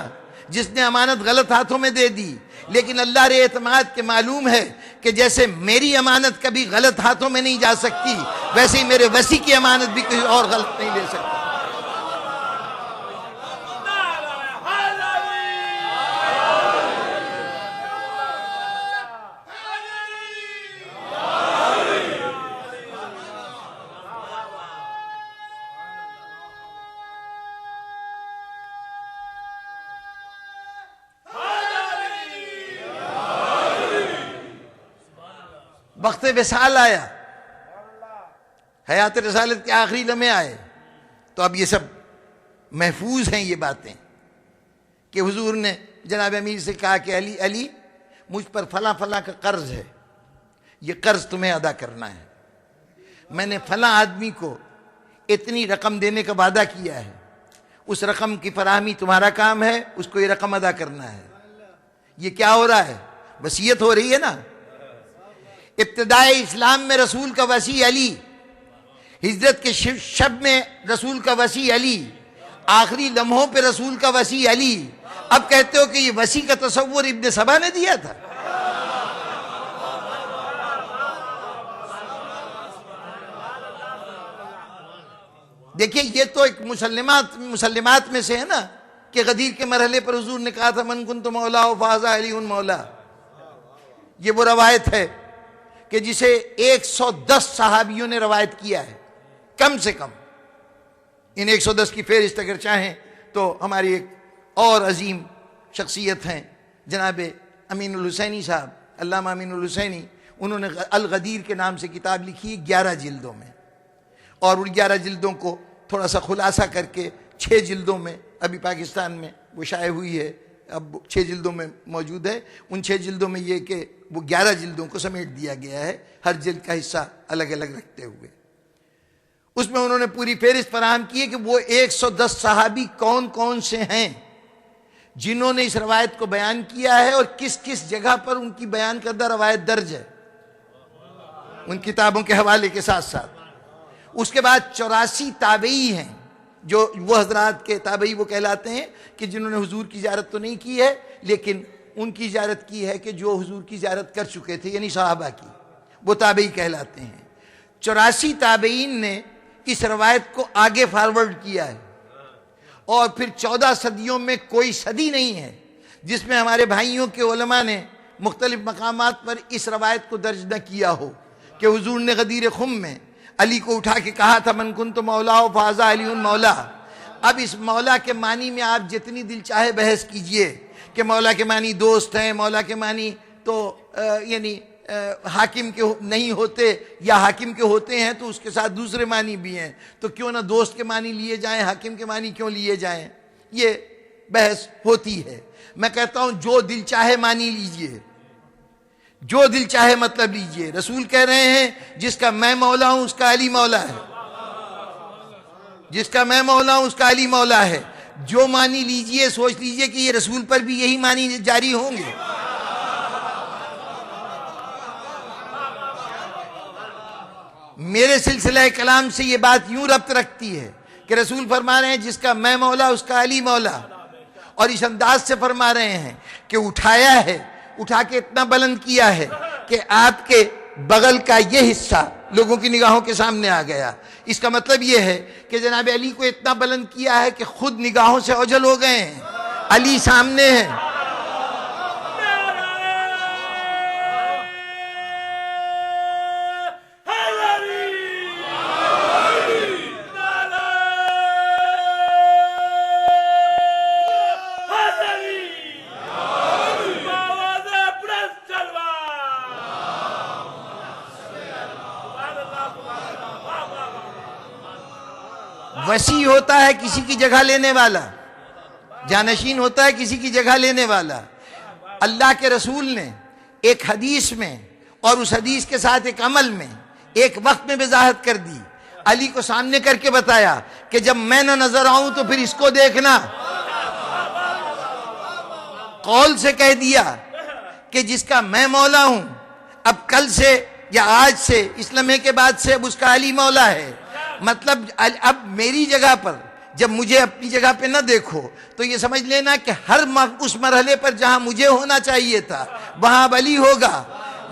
جس نے امانت غلط ہاتھوں میں دے دی. لیکن اللہ رے اعتماد کے معلوم ہے کہ جیسے میری امانت کبھی غلط ہاتھوں میں نہیں جا سکتی، ویسے ہی میرے وصی کی امانت بھی کوئی اور غلط نہیں لے سکتا. وقت وصال آیا، حیات رسالت کے آخری لمحے آئے، تو اب یہ سب محفوظ ہیں یہ باتیں کہ حضور نے جناب امیر سے کہا کہ علی مجھ پر فلاں فلاں کا قرض ہے، یہ قرض تمہیں ادا کرنا ہے، میں نے فلاں آدمی کو اتنی رقم دینے کا وعدہ کیا ہے، اس رقم کی فراہمی تمہارا کام ہے، اس کو یہ رقم ادا کرنا ہے۔ یہ کیا ہو رہا ہے؟ وصیت ہو رہی ہے نا۔ ابتدائے اسلام میں رسول کا وصی علی، ہجرت کے شب میں رسول کا وصی علی، آخری لمحوں پہ رسول کا وصی علی، اب کہتے ہو کہ یہ وصی کا تصور ابن سبا نے دیا تھا؟ دیکھیے یہ تو ایک مسلمات میں سے ہے نا کہ غدیر کے مرحلے پر حضور نے کہا تھا من کنت مولا فاذا علی مولا۔ یہ وہ روایت ہے کہ جسے 110 صحابیوں نے روایت کیا ہے کم سے کم۔ ان 110 کی فہرست اگر چاہیں تو ہماری ایک اور عظیم شخصیت ہیں جناب امین الحسینی صاحب، علامہ امین الحسینی، انہوں نے الغدیر کے نام سے کتاب لکھی ہے 11 جلدوں میں، اور ان 11 جلدوں کو تھوڑا سا خلاصہ کر کے 6 جلدوں میں ابھی پاکستان میں وہ شائع ہوئی ہے، اب 6 جلدوں میں موجود ہے۔ ان 6 جلدوں میں یہ کہ وہ 11 جلدوں کو سمیٹ دیا گیا ہے، ہر جلد کا حصہ الگ الگ رکھتے ہوئے۔ اس میں انہوں نے پوری فہرست فراہم کی ہے کہ وہ 110 صحابی کون کون سے ہیں جنہوں نے اس روایت کو بیان کیا ہے، اور کس کس جگہ پر ان کی بیان کردہ روایت درج ہے، ان کتابوں کے حوالے کے ساتھ ساتھ۔ اس کے بعد 84 تابعی ہیں، جو وہ حضرات کے تابعی وہ کہلاتے ہیں کہ جنہوں نے حضور کی زیارت تو نہیں کی ہے لیکن ان کی زیارت کی ہے کہ جو حضور کی زیارت کر چکے تھے، یعنی صحابہ کی، وہ تابعی کہلاتے ہیں۔ 84 تابعین نے اس روایت کو آگے فارورڈ کیا ہے، اور پھر 14 صدیوں میں کوئی صدی نہیں ہے جس میں ہمارے بھائیوں کے علماء نے مختلف مقامات پر اس روایت کو درج نہ کیا ہو کہ حضور نے غدیر خم میں علی کو اٹھا کے کہا تھا من کنت مولا فاذا علی مولا۔ اب اس مولا کے معنی میں آپ جتنی دل چاہے بحث کیجئے کہ مولا کے معنی دوست ہیں، مولا کے معنی تو یعنی حاکم کے نہیں ہوتے، یا حاکم کے ہوتے ہیں تو اس کے ساتھ دوسرے معنی بھی ہیں، تو کیوں نہ دوست کے معنی لیے جائیں، حاکم کے معنی کیوں لیے جائیں؟ یہ بحث ہوتی ہے۔ میں کہتا ہوں جو دل چاہے معنی لیجئے، جو دل چاہے مطلب لیجئے۔ رسول کہہ رہے ہیں جس کا میں مولا ہوں اس کا علی مولا ہے، جس کا میں مولا ہوں اس کا علی مولا ہے۔ جو معنی لیجئے سوچ لیجئے کہ یہ رسول پر بھی یہی معنی جاری ہوں گے۔ میرے سلسلہ کلام سے یہ بات یوں ربط رکھتی ہے کہ رسول فرما رہے ہیں جس کا میں مولا اس کا علی مولا، اور اس انداز سے فرما رہے ہیں کہ اٹھایا ہے، اٹھا کے اتنا بلند کیا ہے کہ آپ کے بغل کا یہ حصہ لوگوں کی نگاہوں کے سامنے آ گیا۔ اس کا مطلب یہ ہے کہ جناب علی کو اتنا بلند کیا ہے کہ خود نگاہوں سے اوجھل ہو گئے ہیں، علی سامنے ہے۔ وسیع ہوتا ہے کسی کی جگہ لینے والا، جانشین ہوتا ہے کسی کی جگہ لینے والا۔ اللہ کے رسول نے ایک حدیث میں اور اس حدیث کے ساتھ ایک عمل میں ایک وقت میں وضاحت کر دی، علی کو سامنے کر کے بتایا کہ جب میں نہ نظر آؤں تو پھر اس کو دیکھنا۔ قول سے کہہ دیا کہ جس کا میں مولا ہوں، اب کل سے یا آج سے، اس لمحے کے بعد سے اب اس کا علی مولا ہے۔ مطلب اب میری جگہ پر جب مجھے اپنی جگہ پہ نہ دیکھو تو یہ سمجھ لینا کہ ہر اس مرحلے پر جہاں مجھے ہونا چاہیے تھا وہاں اب علی ہوگا۔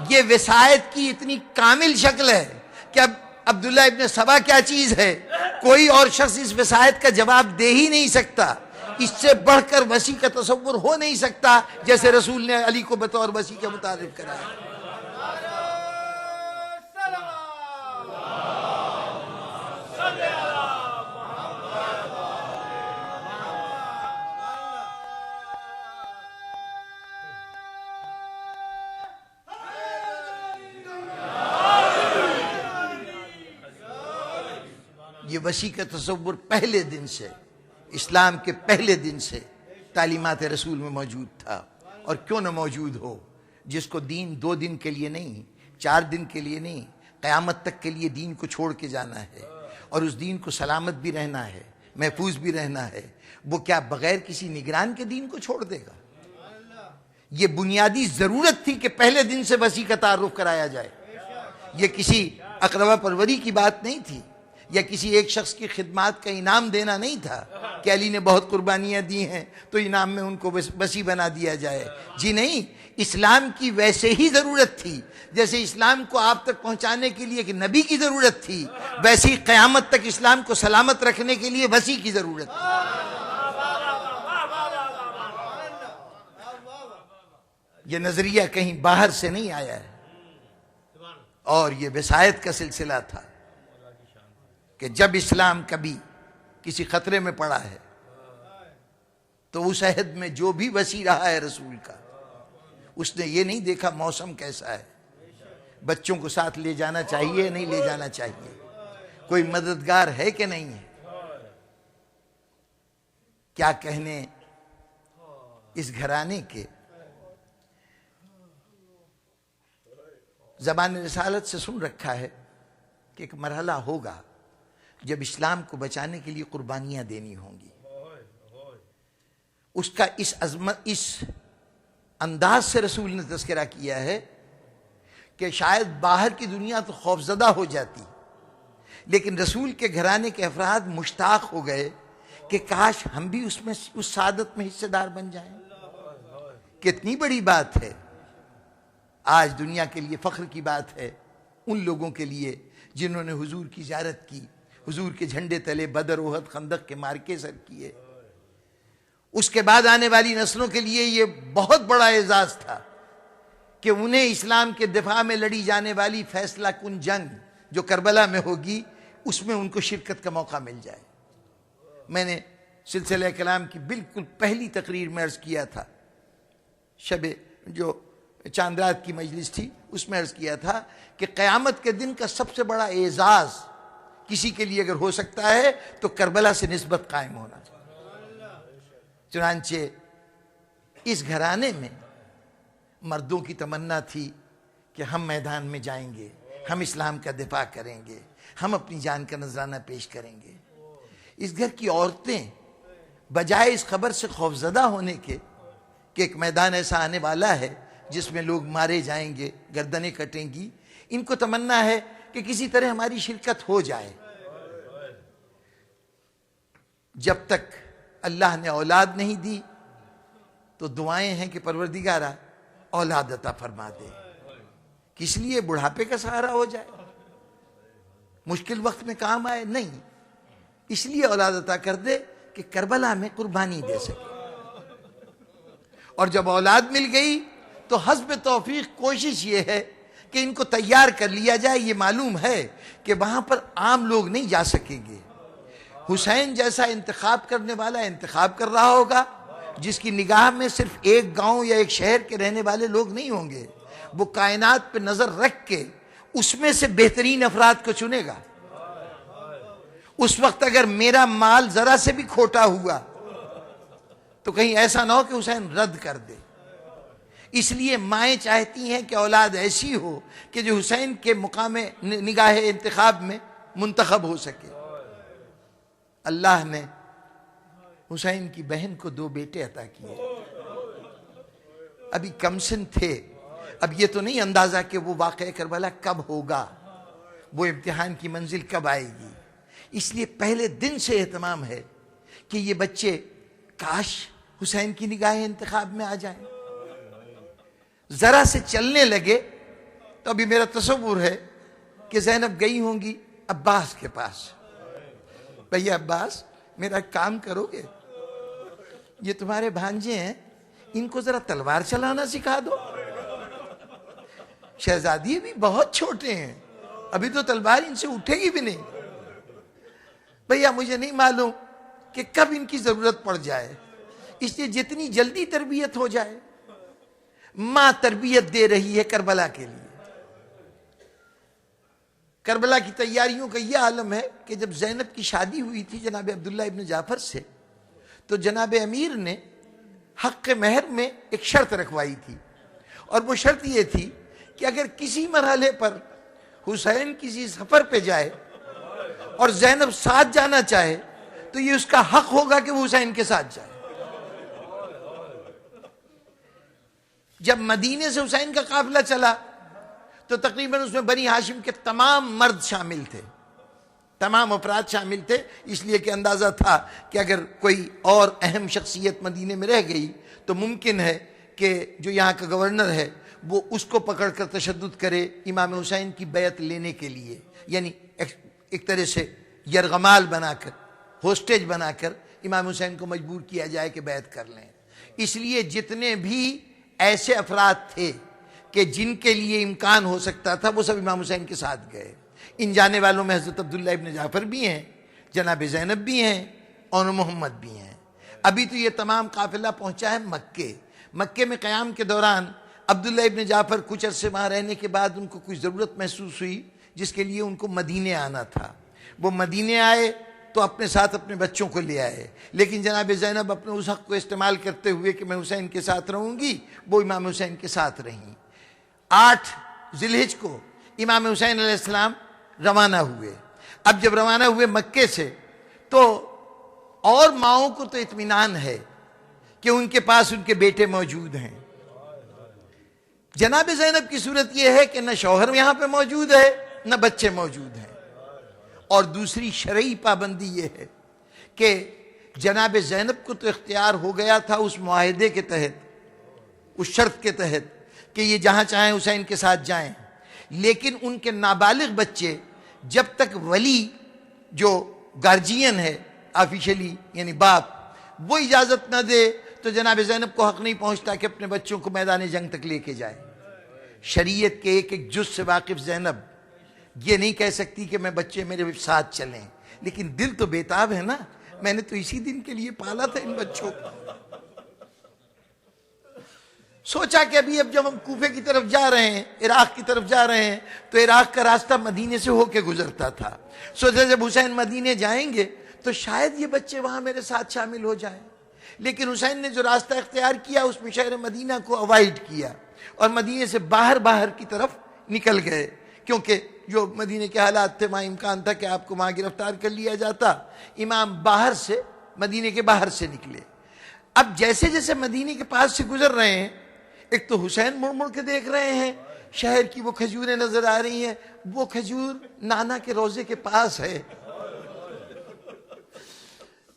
یہ وصایت کی اتنی کامل شکل ہے کہ اب عبداللہ ابن سبا کیا چیز ہے کوئی اور شخص اس وصایت کا جواب دے ہی نہیں سکتا۔ اس سے بڑھ کر وصی کا تصور ہو نہیں سکتا جیسے رسول نے علی کو بطور وصی کے متعارف کرایا۔ یہ وصی کا تصور پہلے دن سے، اسلام کے پہلے دن سے تعلیمات رسول میں موجود تھا، اور کیوں نہ موجود ہو۔ جس کو دین 2 دن کے لیے نہیں، 4 دن کے لیے نہیں، قیامت تک کے لیے دین کو چھوڑ کے جانا ہے، اور اس دین کو سلامت بھی رہنا ہے، محفوظ بھی رہنا ہے، وہ کیا بغیر کسی نگران کے دین کو چھوڑ دے گا؟ یہ بنیادی ضرورت تھی کہ پہلے دن سے وسیع کا تعارف کرایا جائے. یہ کسی اقربا پروری کی بات نہیں تھی، یا کسی ایک شخص کی خدمات کا انعام دینا نہیں تھا کہ علی نے بہت قربانیاں دی ہیں تو انعام میں ان کو وسیع بنا دیا جائے. جی نہیں، اسلام کی ویسے ہی ضرورت تھی جیسے اسلام کو آپ تک پہنچانے کے لیے کہ نبی کی ضرورت تھی، ویسے ہی قیامت تک اسلام کو سلامت رکھنے کے لیے وسیع کی ضرورت تھی. یہ نظریہ کہیں باہر سے نہیں آیا ہے، اور یہ وصایت کا سلسلہ تھا کہ جب اسلام کبھی کسی خطرے میں پڑا ہے تو اس عہد میں جو بھی وسیع رہا ہے رسول کا، اس نے یہ نہیں دیکھا موسم کیسا ہے، بچوں کو ساتھ لے جانا چاہیے نہیں لے جانا چاہیے، کوئی مددگار ہے کہ نہیں ہے. کیا کہنے اس گھرانے کے زبان رسالت سے سن رکھا ہے کہ ایک مرحلہ ہوگا جب اسلام کو بچانے کے لیے قربانیاں دینی ہوں گی. اس کا اس انداز سے رسول نے تذکرہ کیا ہے کہ شاید باہر کی دنیا تو خوفزدہ ہو جاتی، لیکن رسول کے گھرانے کے افراد مشتاق ہو گئے کہ کاش ہم بھی اس سعادت میں حصے دار بن جائیں. کتنی بڑی بات ہے، آج دنیا کے لیے فخر کی بات ہے ان لوگوں کے لیے جنہوں نے حضور کی زیارت کی، حضور کے جھنڈے تلے بدر، احد، خندق کے مارکے سر کیے. اس کے بعد آنے والی نسلوں کے لیے یہ بہت بڑا اعزاز تھا کہ انہیں اسلام کے دفاع میں لڑی جانے والی فیصلہ کن جنگ جو کربلا میں ہوگی اس میں ان کو شرکت کا موقع مل جائے. میں نے سلسلہ کلام کی بالکل پہلی تقریر میں عرض کیا تھا، شب جو چاند رات کی مجلس تھی اس میں عرض کیا تھا کہ قیامت کے دن کا سب سے بڑا اعزاز کسی کے لیے اگر ہو سکتا ہے تو کربلا سے نسبت قائم ہونا چاہیے. چنانچہ اس گھرانے میں مردوں کی تمنا تھی کہ ہم میدان میں جائیں گے، ہم اسلام کا دفاع کریں گے، ہم اپنی جان کا نذرانہ پیش کریں گے. اس گھر کی عورتیں بجائے اس خبر سے خوفزدہ ہونے کے کہ ایک میدان ایسا آنے والا ہے جس میں لوگ مارے جائیں گے، گردنیں کٹیں گی، ان کو تمنا ہے کہ کسی طرح ہماری شرکت ہو جائے. جب تک اللہ نے اولاد نہیں دی تو دعائیں ہیں کہ پروردگارا اولاد عطا فرما دے. کس لیے؟ بڑھاپے کا سہارا ہو جائے، مشکل وقت میں کام آئے؟ نہیں، اس لیے اولاد عطا کر دے کہ کربلا میں قربانی دے سکے. اور جب اولاد مل گئی تو حسب توفیق کوشش یہ ہے کہ ان کو تیار کر لیا جائے. یہ معلوم ہے کہ وہاں پر عام لوگ نہیں جا سکیں گے. حسین جیسا انتخاب کرنے والا انتخاب کر رہا ہوگا جس کی نگاہ میں صرف ایک گاؤں یا ایک شہر کے رہنے والے لوگ نہیں ہوں گے، وہ کائنات پہ نظر رکھ کے اس میں سے بہترین افراد کو چنے گا. اس وقت اگر میرا مال ذرا سے بھی کھوٹا ہوا تو کہیں ایسا نہ ہو کہ حسین رد کر دے. اس لیے مائیں چاہتی ہیں کہ اولاد ایسی ہو کہ جو حسین کے مقام نگاہ انتخاب میں منتخب ہو سکے. اللہ نے حسین کی بہن کو 2 بیٹے عطا کیے. ابھی کم سن تھے، اب یہ تو نہیں اندازہ کہ وہ واقعہ کربلا کب ہوگا، وہ امتحان کی منزل کب آئے گی. اس لیے پہلے دن سے اہتمام ہے کہ یہ بچے کاش حسین کی نگاہ انتخاب میں آ جائیں. ذرا سے چلنے لگے تو ابھی میرا تصور ہے کہ زینب گئی ہوں گی عباس کے پاس، بھیا عباس میرا کام کرو گے؟ یہ تمہارے بھانجے ہیں، ان کو ذرا تلوار چلانا سکھا دو. شہزادی بھی بہت چھوٹے ہیں، ابھی تو تلوار ان سے اٹھے گی بھی نہیں. بھیا مجھے نہیں معلوم کہ کب ان کی ضرورت پڑ جائے، اس لیے جتنی جلدی تربیت ہو جائے. ماں تربیت دے رہی ہے کربلا کے لیے. کربلا کی تیاریوں کا یہ عالم ہے کہ جب زینب کی شادی ہوئی تھی جناب عبداللہ ابن جعفر سے تو جناب امیر نے حق مہر میں ایک شرط رکھوائی تھی، اور وہ شرط یہ تھی کہ اگر کسی مرحلے پر حسین کسی سفر پہ جائے اور زینب ساتھ جانا چاہے تو یہ اس کا حق ہوگا کہ وہ حسین کے ساتھ جائے۔ جب مدینے سے حسین کا قافلہ چلا تو تقریباً اس میں بنی ہاشم کے تمام مرد شامل تھے، تمام افراد شامل تھے، اس لیے کہ اندازہ تھا کہ اگر کوئی اور اہم شخصیت مدینے میں رہ گئی تو ممکن ہے کہ جو یہاں کا گورنر ہے وہ اس کو پکڑ کر تشدد کرے امام حسین کی بیعت لینے کے لیے، یعنی ایک طرح سے یرغمال بنا کر، ہوسٹیج بنا کر امام حسین کو مجبور کیا جائے کہ بیعت کر لیں۔ اس لیے جتنے بھی ایسے افراد تھے کہ جن کے لیے امکان ہو سکتا تھا وہ سب امام حسین کے ساتھ گئے۔ ان جانے والوں میں حضرت عبداللہ ابن جعفر بھی ہیں، جناب زینب بھی ہیں اور محمد بھی ہیں۔ ابھی تو یہ تمام قافلہ پہنچا ہے مکے۔ مکے میں قیام کے دوران عبداللہ ابن جعفر کچھ عرصے وہاں رہنے کے بعد ان کو کچھ ضرورت محسوس ہوئی جس کے لیے ان کو مدینے آنا تھا۔ وہ مدینے آئے تو اپنے ساتھ اپنے بچوں کو لے آئے، لیکن جناب زینب اپنے اس حق کو استعمال کرتے ہوئے کہ میں حسین کے ساتھ رہوں گی، وہ امام حسین کے ساتھ رہیں۔ 8 ذی الحجہ کو امام حسین علیہ السلام روانہ ہوئے۔ اب جب روانہ ہوئے مکے سے تو اور ماؤں کو تو اطمینان ہے کہ ان کے پاس ان کے بیٹے موجود ہیں۔ جناب زینب کی صورت یہ ہے کہ نہ شوہر یہاں پہ موجود ہے نہ بچے موجود ہیں، اور دوسری شرعی پابندی یہ ہے کہ جناب زینب کو تو اختیار ہو گیا تھا اس معاہدے کے تحت، اس شرط کے تحت کہ یہ جہاں چاہیں حسین کے ساتھ جائیں، لیکن ان کے نابالغ بچے جب تک ولی جو گارجین ہے آفیشلی یعنی باپ وہ اجازت نہ دے تو جناب زینب کو حق نہیں پہنچتا کہ اپنے بچوں کو میدان جنگ تک لے کے جائے۔ شریعت کے ایک ایک جز سے واقف زینب یہ نہیں کہہ سکتی کہ میں بچے میرے ساتھ چلیں، لیکن دل تو بےتاب ہے نا، میں نے تو اسی دن کے لیے پالا تھا ان بچوں کو۔ سوچا کہ اب جب ہم کوفے کی طرف جا رہے ہیں، عراق کی طرف جا رہے ہیں، تو عراق کا راستہ مدینے سے ہو کے گزرتا تھا۔ سوچا جب حسین مدینے جائیں گے تو شاید یہ بچے وہاں میرے ساتھ شامل ہو جائیں، لیکن حسین نے جو راستہ اختیار کیا اس میں شہر مدینہ کو اوائڈ کیا اور مدینے سے باہر کی طرف نکل گئے، کیونکہ جو مدینے کے حالات تھے وہاں امکان تھا کہ آپ کو وہاں گرفتار کر لیا جاتا۔ امام مدینے کے باہر سے نکلے۔ اب جیسے جیسے مدینے کے پاس سے گزر رہے ہیں، ایک تو حسین مڑ کے دیکھ رہے ہیں، شہر کی وہ کھجوریں نظر آ رہی ہیں، وہ کھجور نانا کے روزے کے پاس ہے۔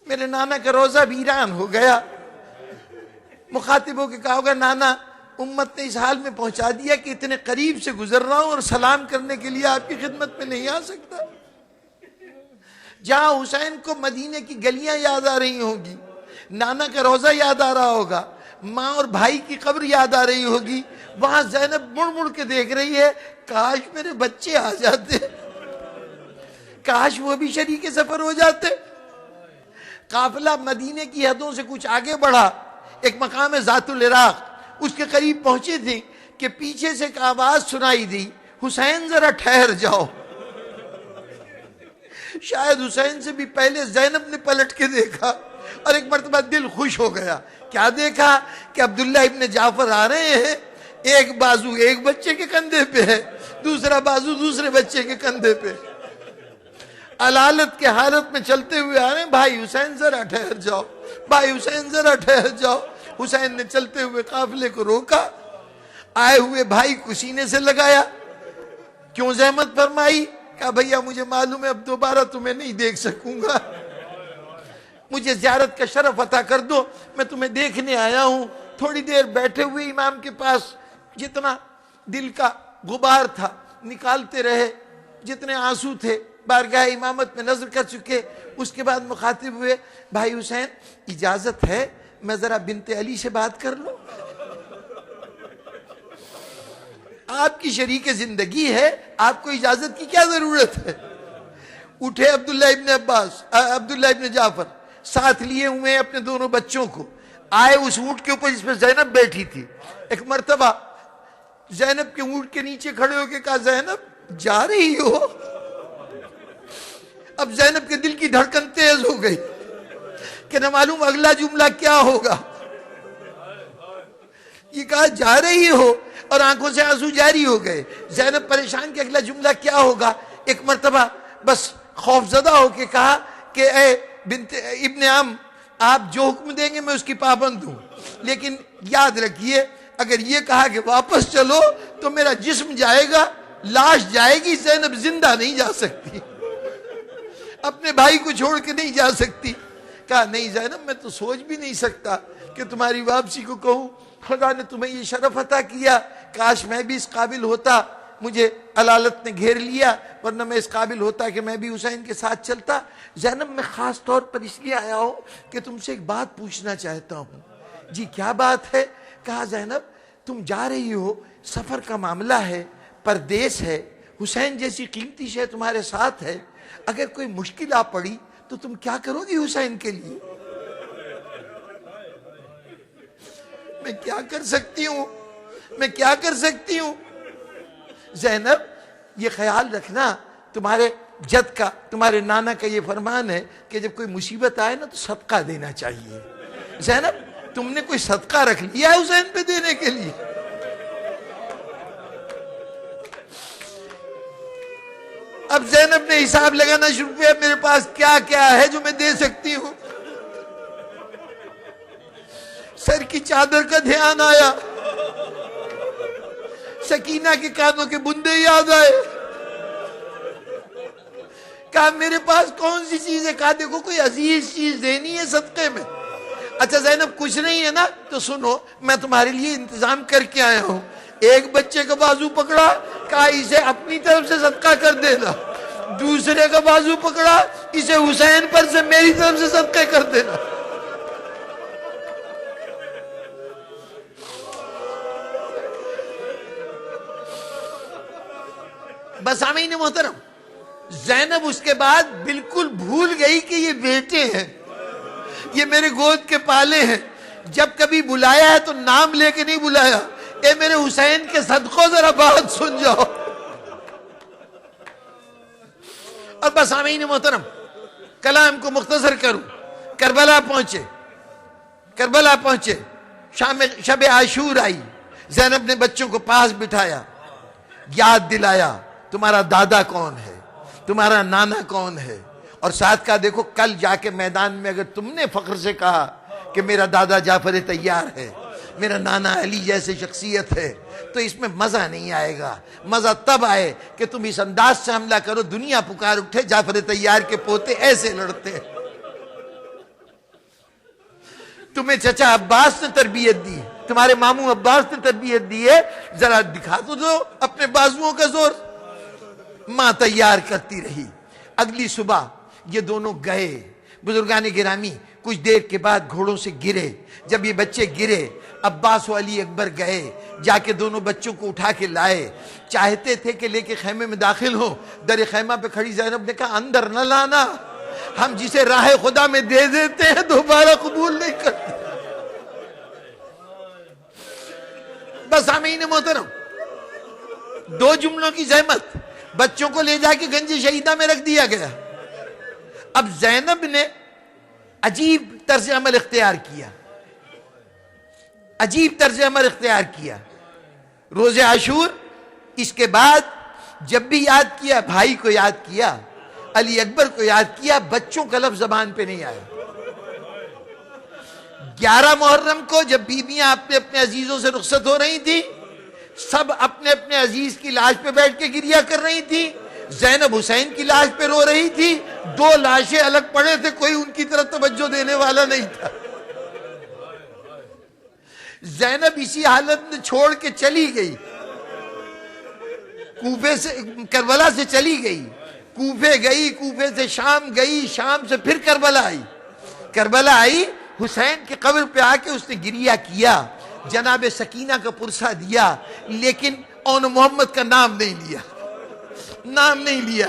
میرے نانا کا روزہ ویران ہو گیا۔ مخاطب ہو کے کہا ہوگا نانا امت نے اس حال میں پہنچا دیا کہ اتنے قریب سے گزر رہا ہوں اور سلام کرنے کے لیے آپ کی خدمت میں نہیں آ سکتا۔ جہاں حسین کو مدینے کی گلیاں یاد آ رہی ہوں گی، نانا کا روزہ یاد آ رہا ہوگا، ماں اور بھائی کی قبر یاد آ رہی ہوگی، وہاں زینب مڑ کے دیکھ رہی ہے، کاش میرے بچے آ جاتے، کاش وہ بھی شریک سفر ہو جاتے۔ قافلہ مدینے کی حدوں سے کچھ آگے بڑھا، ایک مقام ہے ذات العراق، اس کے قریب پہنچے تھے کہ پیچھے سے ایک آواز سنائی دی، حسین ذرا ٹھہر جاؤ۔ شاید حسین سے بھی پہلے زینب نے پلٹ کے دیکھا اور ایک مرتبہ دل خوش ہو گیا۔ کیا دیکھا کہ عبداللہ ابن جعفر آ رہے ہیں، ایک بازو ایک بچے کے کندھے پہ ہے، دوسرا بازو دوسرے بچے کے کندھے پہ، علالت کے حالت میں چلتے ہوئے آ رہے ہیں۔ بھائی حسین ذرا ٹھہر جاؤ، بھائی حسین ذرا ٹھہر جاؤ۔ حسین نے چلتے ہوئے قافلے کو روکا، آئے ہوئے بھائی کو سینے سے لگایا، کیوں زحمت فرمائی؟ کہا بھیا مجھے معلوم ہے اب دوبارہ تمہیں نہیں دیکھ سکوں گا، مجھے زیارت کا شرف عطا کر دو، میں تمہیں دیکھنے آیا ہوں۔ تھوڑی دیر بیٹھے ہوئے امام کے پاس جتنا دل کا غبار تھا نکالتے رہے، جتنے آنسو تھے بارگاہ امامت میں نظر کر چکے۔ اس کے بعد مخاطب ہوئے، بھائی حسین اجازت ہے میں ذرا بنت علی سے بات کر لوں؟ آپ کی شریک زندگی ہے، آپ کو اجازت کی کیا ضرورت ہے؟ اٹھے عبداللہ ابن جعفر، ساتھ لیے ہوئے اپنے دونوں بچوں کو، آئے اس اونٹ کے اوپر جس پہ زینب بیٹھی تھی۔ ایک مرتبہ زینب کے اونٹ کے نیچے کھڑے ہو کے کہا زینب جا رہی ہو؟ اب زینب کے دل کی دھڑکن تیز ہو گئی کہ نہ معلوم اگلا جملہ کیا ہوگا۔ یہ کہا جا رہی ہو؟ اور آنکھوں سے آنسو جاری ہو گئے. زینب پریشان کہ اگلا جملہ کیا ہوگا. ایک مرتبہ بس خوف زدہ ہو کے کہا کہ اے بنت ابن عم، آپ جو حکم دیں گے میں اس کی پابند ہوں، لیکن یاد رکھیے اگر یہ کہا کہ واپس چلو تو میرا جسم جائے گا، لاش جائے گی، زینب زندہ نہیں جا سکتی، اپنے بھائی کو چھوڑ کے نہیں جا سکتی. کہا نہیں زینب، میں تو سوچ بھی نہیں سکتا کہ تمہاری واپسی کو کہوں. خدا نے تمہیں یہ شرف عطا کیا، کاش میں بھی اس قابل ہوتا. مجھے علالت نے گھیر لیا، ورنہ میں اس قابل ہوتا کہ میں بھی حسین کے ساتھ چلتا. زینب میں خاص طور پر اس لیے آیا ہوں کہ تم سے ایک بات پوچھنا چاہتا ہوں. جی کیا بات ہے؟ کہا زینب تم جا رہی ہو، سفر کا معاملہ ہے، پردیس ہے، حسین جیسی قیمتی شے تمہارے ساتھ ہے، اگر کوئی مشکل آ پڑی تو تم کیا کرو گی حسین کے لیے؟ میں کیا کر سکتی ہوں، میں کیا کر سکتی ہوں؟ زینب یہ خیال رکھنا، تمہارے جد کا، تمہارے نانا کا یہ فرمان ہے کہ جب کوئی مصیبت آئے نا تو صدقہ دینا چاہیے. زینب تم نے کوئی صدقہ رکھ لیا ہے حسین پہ دینے کے لیے؟ اب زینب نے حساب لگانا شروع کیا، میرے پاس کیا کیا ہے جو میں دے سکتی ہوں. سر کی چادر کا دھیان آیا، سکینہ کے کانوں کے بندے یاد آئے. کہا میرے پاس کون سی چیز ہے؟ کہا دیکھو کوئی عزیز چیز دینی ہے صدقے میں. اچھا زینب کچھ نہیں ہے نا، تو سنو میں تمہارے لیے انتظام کر کے آیا ہوں. ایک بچے کا بازو پکڑا، کہا اسے اپنی طرف سے صدقہ کر دینا. دوسرے کا بازو پکڑا، اسے حسین پر سے میری طرف سے صدقہ کر دینا. بس سامعین محترم، زینب اس کے بعد بالکل بھول گئی کہ یہ بیٹے ہیں، یہ میرے گود کے پالے ہیں. جب کبھی بلایا ہے تو نام لے کے نہیں بلایا، اے میرے حسین کے صدقوں ذرا بات سن جاؤ. اور بس سامعین محترم کلام کو مختصر کروں، کربلا پہنچے، کربلا پہنچے، شب عاشور آئی. زینب نے بچوں کو پاس بٹھایا، یاد دلایا تمہارا دادا کون ہے، تمہارا نانا کون ہے. اور ساتھ کہا دیکھو کل جا کے میدان میں اگر تم نے فخر سے کہا کہ میرا دادا جعفر تیار ہے، میرا نانا علی جیسے شخصیت ہے، تو اس میں مزہ نہیں آئے گا. مزہ تب آئے کہ تم اس انداز سے حملہ کرو، دنیا پکار اٹھے جعفر تیار کے پوتے ایسے لڑتے. تمہیں چچا عباس نے تربیت دی، تمہارے ماموں عباس نے تربیت دی ہے، ذرا دکھا تو دو اپنے بازوؤں کا زور. ماں تیار کرتی رہی. اگلی صبح یہ دونوں گئے. بزرگان گرامی کچھ دیر کے بعد گھوڑوں سے گرے. جب یہ بچے گرے عباس و علی اکبر گئے، جا کے دونوں بچوں کو اٹھا کے لائے. چاہتے تھے کہ لے کے خیمے میں داخل ہو، در خیمہ پہ کھڑی زینب نے کہا اندر نہ لانا، ہم جسے راہ خدا میں دے دیتے ہیں دوبارہ قبول نہیں کرتے. بس سامعین محترم دو جملوں کی زحمت، بچوں کو لے جا کے گنج شہیدہ میں رکھ دیا گیا. اب زینب نے عجیب طرز عمل اختیار کیا، عجیب طرز عمل اختیار کیا. روز عاشور اس کے بعد جب بھی یاد کیا، بھائی کو یاد کیا، علی اکبر کو یاد کیا، بچوں کا لفظ زبان پہ نہیں آیا. 11 محرم کو جب بیویاں اپنے اپنے عزیزوں سے رخصت ہو رہی تھی، سب اپنے اپنے عزیز کی لاش پہ بیٹھ کے گریہ کر رہی تھی. زینب حسین کی لاش پہ رو رہی تھی. 2 لاشیں الگ پڑے تھے، کوئی ان کی طرف توجہ دینے والا نہیں تھا. زینب اسی حالت میں چھوڑ کے چلی گئی، کوفے سے، کربلا سے چلی گئی، کوفے گئی، کوفے سے شام گئی، شام سے پھر کربلا آئی. کربلا آئی، حسین کی قبر پہ آ کے اس نے گریہ کیا، جناب سکینہ کا پرسہ دیا، لیکن اون محمد کا نام نہیں لیا، نام نہیں لیا.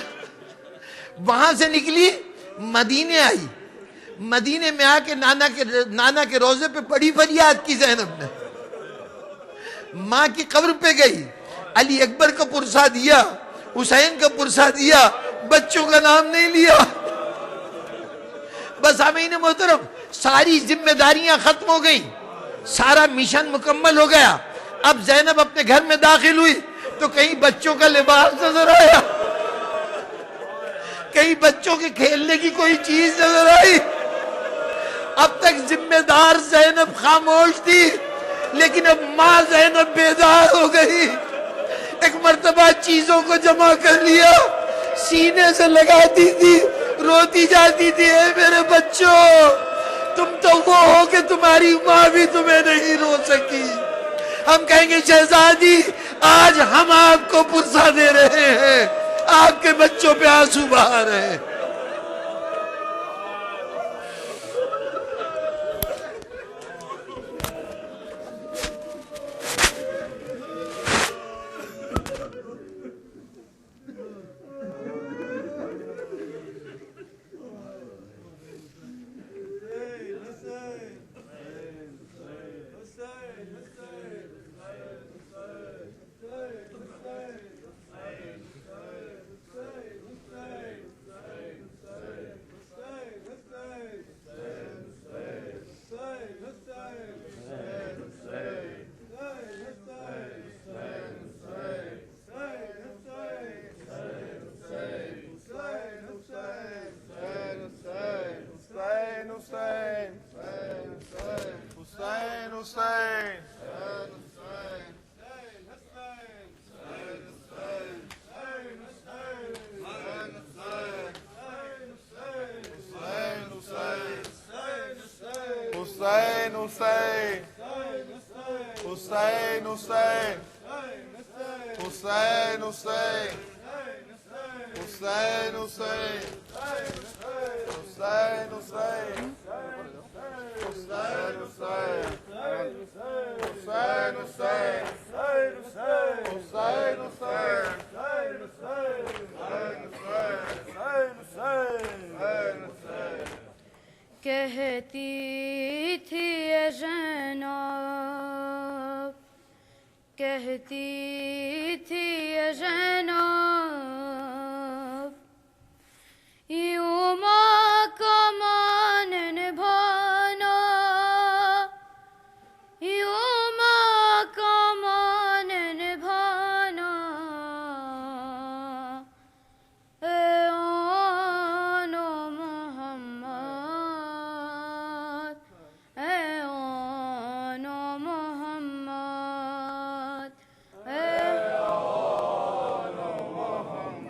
وہاں سے نکلی مدینے آئی. مدینے میں آ کے نانا کے روضے پہ بڑی فریاد کی زینب نے. ماں کی قبر پہ گئی، علی اکبر کا پرسہ دیا، حسین کا پرسہ دیا، بچوں کا نام نہیں لیا. بس آمین محترم ساری ذمہ داریاں ختم ہو گئیں، سارا مشن مکمل ہو گیا. اب زینب اپنے گھر میں داخل ہوئی تو کہیں بچوں کا لباس نظر آیا، کہیں بچوں کے کھیلنے کی کوئی چیز نظر آئی. اب تک ذمہ دار زینب خاموش تھی، لیکن اب ماں زینب بیدار ہو گئی. ایک مرتبہ چیزوں کو جمع کر لیا، سینے سے لگاتی تھی، روتی جاتی تھی، اے میرے بچوں، تم تو وہ ہو کہ تمہاری ماں بھی تمہیں نہیں رو سکی. ہم کہیں گے شہزادی آج ہم آپ کو پرسہ دے رہے ہیں، آپ کے بچوں پہ آنسو بہا رہے ہیں. کہتی تھی اے زینب، کہتی تھی اے زینب، یوں ماں کا مان نبھانا، یوں ماں کا مان نبھانا، اے آن محمد، اے آن محمد، اے آن محمد،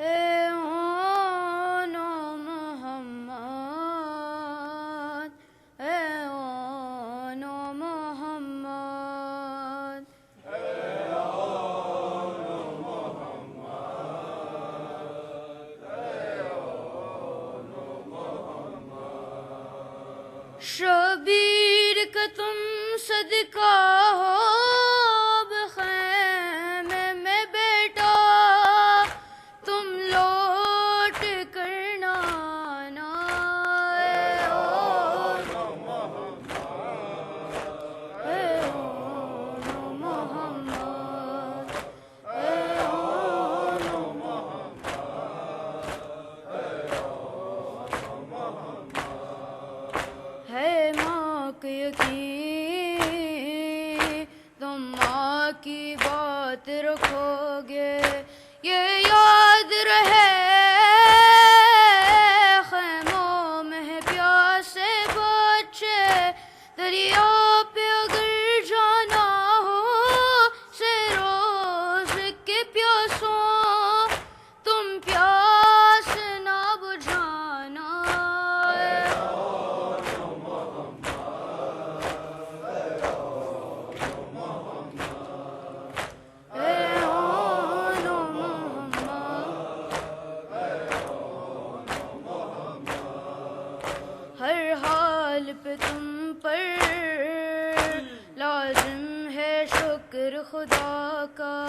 اے آن محمد، اے آن محمد. شبیر کا تم صدقہ ہو بخیمے میں بیٹا، تم لوٹ کرنا نا، اے آن محمد، اے آن محمد، اے آن محمد، اے آن محمد. ہے ماں کا یقین تم ماں کی بات رکھو گے، یہ یاد رہے خیموں میں ہے پیاسے بچے، دریا پہ اگر جانا ہو سے روز کے پیاسوں، تم پیاس نہ بجھانا، اے آن محمد. ہر حال پہ تم پر لازم ہے شکر خدا کا،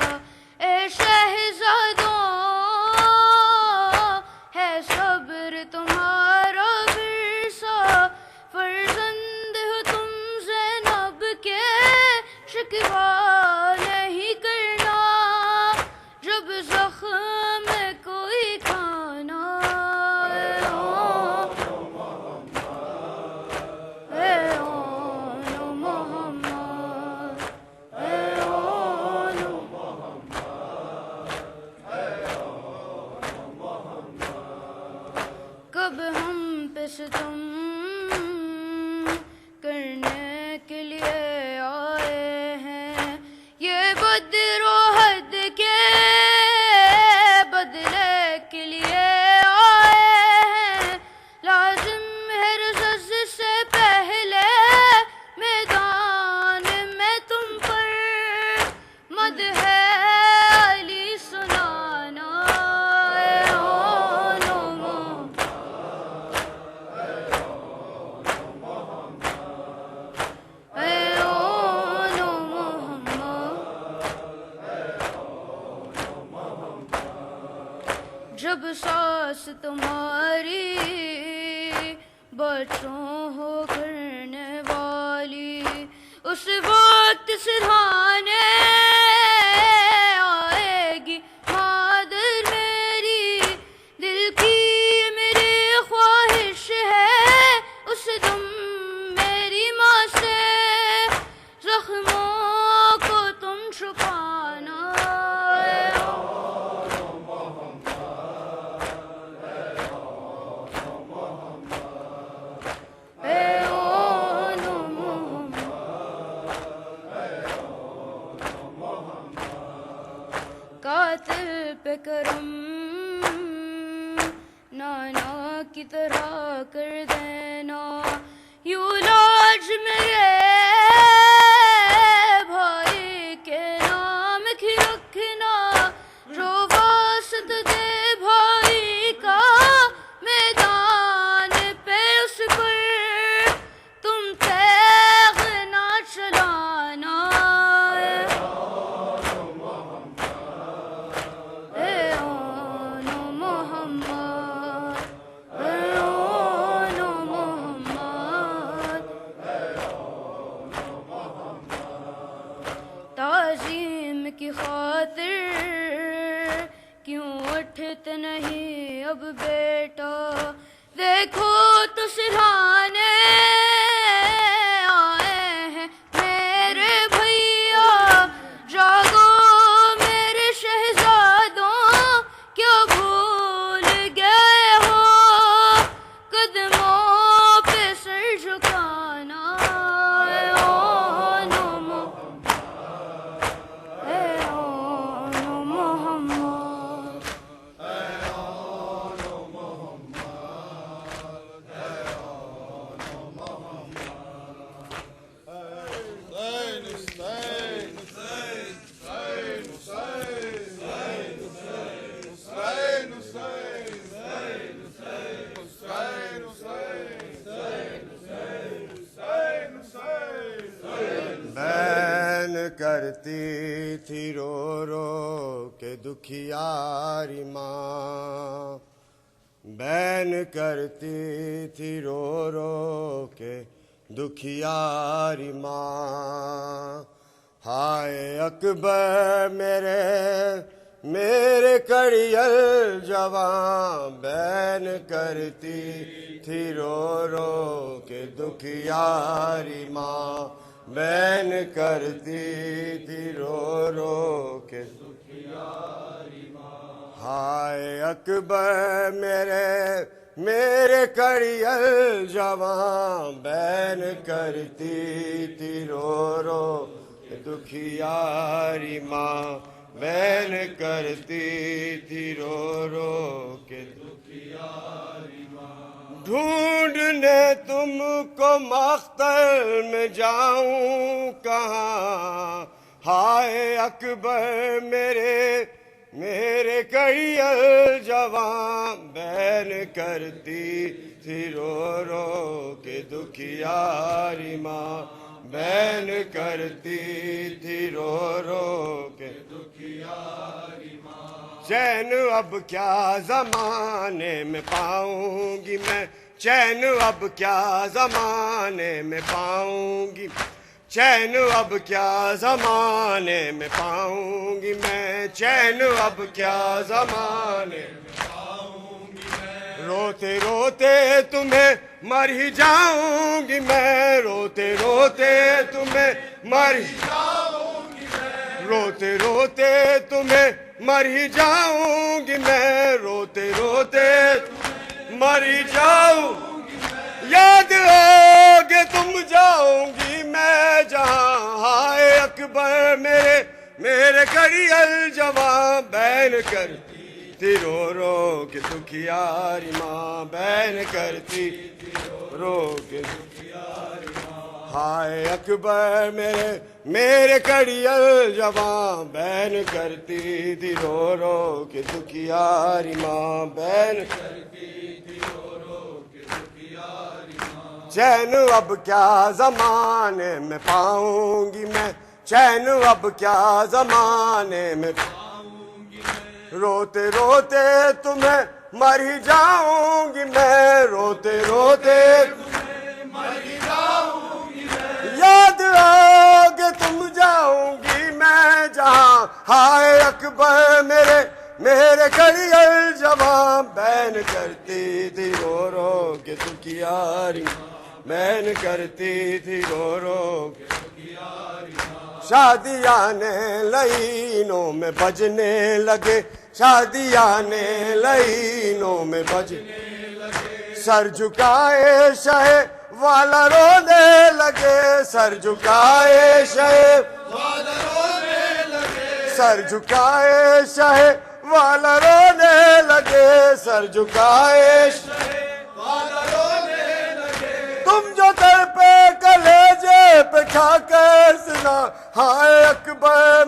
اے شہزادوں ہے صبر تمہارا ورثہ، فرزند ہو تم زینب کے، شکوہ نہیں کرنا جب زخم کوئی کھانا، اے آن ستم کرنے کے لیے آئے ہیں، یہ بدر و حد کے بدلے کے لیے آئے ہیں، لازم ہے رزق سے پہلے میدان میں تم پر مدح علی سنانا، اے اون محمد، اے اون محمد، جب ساس تمہاری بچوں ہو کرنے والی، اس وقت سرہانے آئے گی مادر میری، دل کی میری خواہش ہے اس دم میری ماں سے زخموں کو تم چھپانا، اے اون محمد، قاتل پہ کرم نانا کی طرح کر دینا، یوں لاج میرے بھائی کے نام کی رکھنا، جو واسط دے بھائی کا میدان پہ اس پر تم تیغ نہ چلانا، اے اون محمد، اے اون محمد، تعظیم کی خاطر کیوں اٹھتے نہیں اب بیٹا، دیکھو تو سرہانے آئے ہیں میرے بھیا، جاگو میرے شہزادوں، کیا بھول گئے ہو قدموں پہ سر جھکانا، اے اون محمد، اے اون محمد، بین کرتی تھی رو رو کے دکھیاری ماں، بین کرتی تھی رو رو کے دکھیاری ماں، ہائے اکبر میرے کڑیل جوان، بین کرتی تھی رو رو کے دکھیاری ماں، بین کرتی تھی رو رو کے دکھیاری ماں، ہائے اکبر میرے کڑیل جوان، بین کرتی تھی رو رو کے دکھیاری ماں، بین کرتی تھی رو رو کے دکھیاری ماں، ڈھونڈنے تم کو مختل میں جاؤں کہاں، ہائے اکبر میرے کڑیل جوان، بین کرتی تھی رو رو کے دکھیاری ماں، بین کرتی تھی رو رو کے دکھیاری ماں، چین اب کیا زمانے میں پاؤں گی میں، چین اب کیا زمانے میں پاؤں گی، چین اب کیا زمانے میں پاؤں گی میں، چین اب کیا زمانے میں پاؤں گی میں، روتے روتے تمہیں مر ہی جاؤں گی میں، روتے روتے تمہیں مر ہی جاؤں گی میں، روتے روتے تمہیں مر ہی جاؤں گی میں، روتے روتے مر ہی جاؤں گی میں، یاد ہوگے تم جاؤں گی میں جہاں، ہائے اکبر میرے کڑی الجواں، بین کرتی تھی رو رو کے دکھیاری ماں، بین کرتی تھی رو رو کے دکھیاری ماں، ہائے اکبر میرے کڑی الجواں، بین کرتی تھی رو رو کے دکھیاری ماں، بین کرتی تھی رو رو کے دکھیاری ماں۔ چین اب کیا زمانے میں پاؤں گی میں، چین اب کیا زمانے میں پاؤں گی میں، روتے روتے تمہیں مر ہی جاؤں گی میں، روتے روتے تمہیں مر ہی جاؤں گی میں، یاد آگے تم جاؤں گی میں جہاں، ہائے اکبر میرے کڑی الجواں، بین کرتی تھی رو رو کے دکھیاری ماں، بین کرتی تھی رو رو کے دکھیاری ماں۔ شادیاں نے لائنوں میں بجنے لگے، شادیاں نے لائنوں میں بجنے لگے، سر جھکائے شہ والا رونے لگے، سر جھکائے شہ والا رونے لگے، سر جھکائے شہ والا رونے لگے، سر جھکائے شہ والا رونے لگے، تم جو در پہ کلیجے پہ کھا کر سنا، ہائے اکبر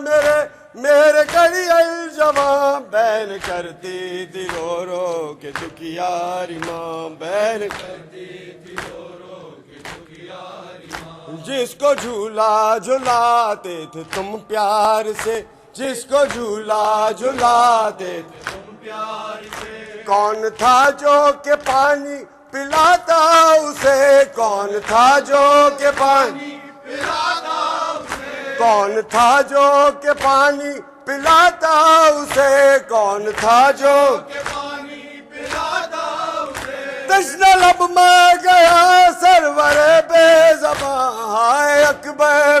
میرے کڑی الجواں، بین کرتی تھی رو رو کے دکھیاری ماں، بین کرتی تھی رو رو کے دکھیاری ماں۔ جس کو جھولا جھلاتے تھے تم پیار سے، جس کو جھولا جھلاتے تھے تم پیار سے، کون تھا جو کہ پانی پلاتا اسے، کون تھا جو کہ پانی پلاتا اسے، کون تھا جو کہ پانی پلاتا اسے، کون تھا جو کہ پانی پلاتا اسے، تشنہ لب میں گیا سرور بے زباں، ہائے اکبر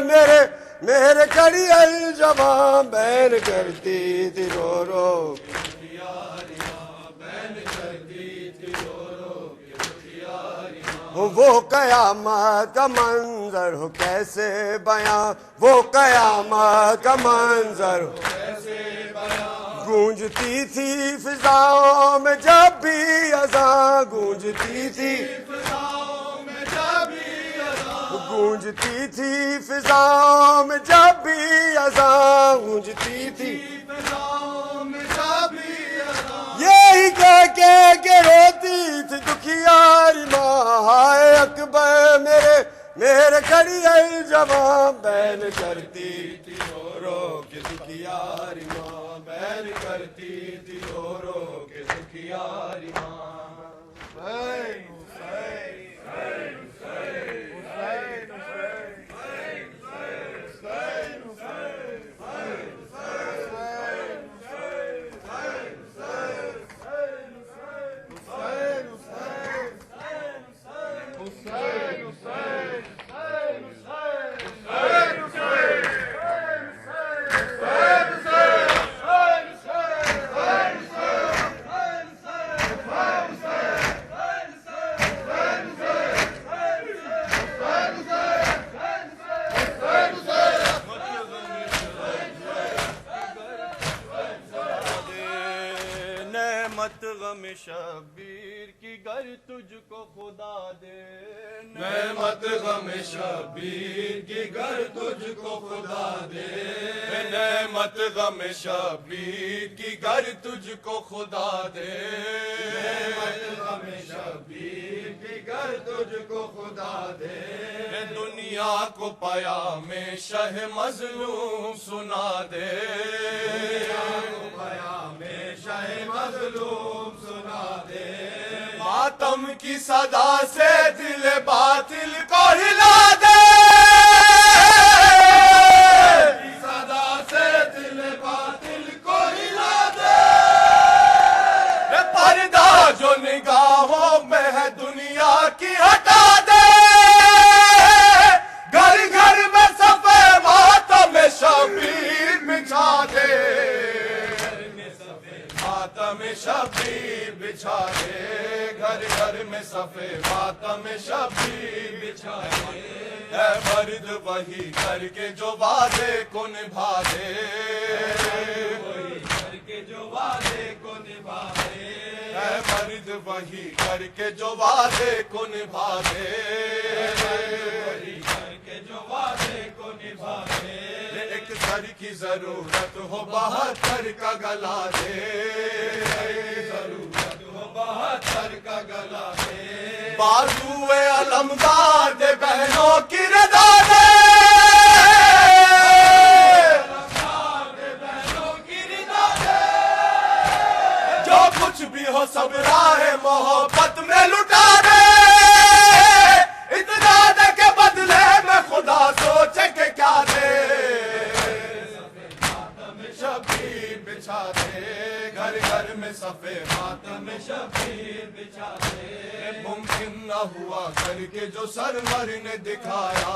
میرے کڑی الجواں، بین کرتی تھی رو رو کے دکھیاری ماں، بین کرتی تھی رو رو کے دکھیاری ماں۔ وہ قیامت کا منظر ہو کیسے بیاں، وہ قیامت کا منظر ہو کیسے بیاں، گونجتی تھی فضاؤں میں جب بھی اذاں، گونجتی تھی فضاؤں میں جب بھی اذاں، گونجتی تھی فضاؤں میں جب بھی اذاں، گونجتی تھی فضاؤں میں جب بھی اذاں، یہی کہہ کے روتی تھی دکھیاری ماں، ہائے اکبر میرے کڑی الجواں، بین کرتی تھی رو رو کے دکھیاری ماں، بین کرتی تھی رو رو کے دکھیاری ماں۔ غم شبیر کی گر تجھ کو خدا دے، نعمت غم شبیر کی گر تجھ کو خدا دے، نعمت غم شبیر کی گر تجھ کو خدا دے، نعمت غم شبیر کی گر تجھ کو خدا دے، دنیا کو پیام شہ مظلوم سنا دے، دنیا کو پیام شہ مظلوم سنا دے، ماتم کی صدا سے دل باطل کو ہلا دے، کی صدا سے دل باطل کو ہلا دے، پردہ جو نگاہوں میں ہے دنیا کی ہٹا دے، گھر گھر میں صفے ماتم شبیر بچھا دے، ماتم شبیر بچھا دے گھر گھر میں صفے ماتم شبیر بچھا دے اے مرد وہی کر کے جو وعدے کو نبھا دے وہی کر کے جو وعدے کو نبھا دے اے مرد وہی کر کے جو وعدے کو نبھا دے وہی کر کے جو وعدے کو نبھا دے ایک سر کی ضرورت ہو 72 کا گلا دے ضرورت ہو 72 کا گلا دے بازو علمدار دے بہنوں کی رضا دے جو کچھ بھی ہو سب راہ محبت میں لٹا دے اتنا دے کے بدلے میں خدا سوچے کہ کیا دے ماتم شبیر بچھا دے گھر گھر میں صفے ماتم شبیر بچھا دے ممکن نہ ہوا کر کے جو سرور نے دکھایا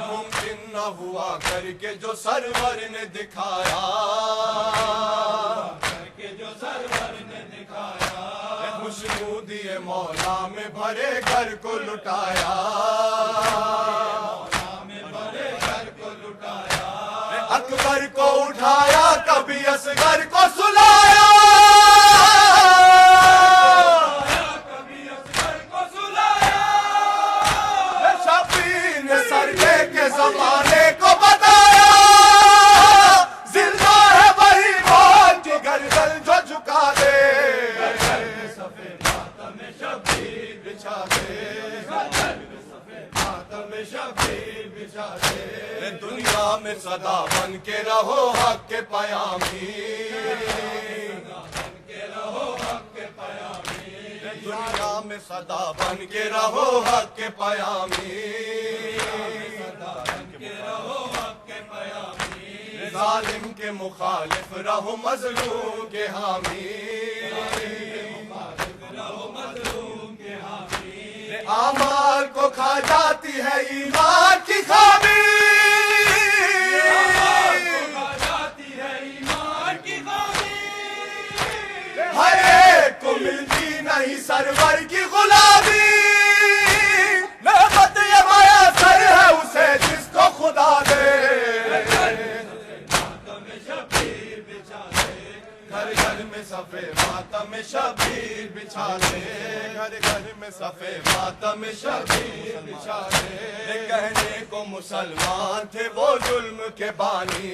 ممکن نہ ہوا کر کے جو سرور نے دکھایا خوشنودی مولا میں بھرے گھر کو لٹایا اکبر کو اٹھایا کبھی اصغر کو سلایا شبیر نے سرکے کے زمانے کو بتایا زندہ ہے وہی موت کی گردن جو جھکا دے ماتم شبیر بچھا دے ماتم شبیر بچھا دے دنیا میں صدا بن کے رہو حق کے پیامی دنیا میں صدا بن کے رہو حق کے پیامی ظالم کے مخالف رہو مظلوم کے حامی اعمال کو کھا جاتی ہے ایمان کی خامی ہر ایک کو ملتی نہیں سرور کی غلامی نعمت یہ میسر ہے اسے جس کو خدا دے گھر گھر میں صفے ماتم شبیر بچھا دے گھر گھر میں صفے ماتم شبیر بچھا دے کہنے کو مسلمان تھے وہ ظلم کے بانی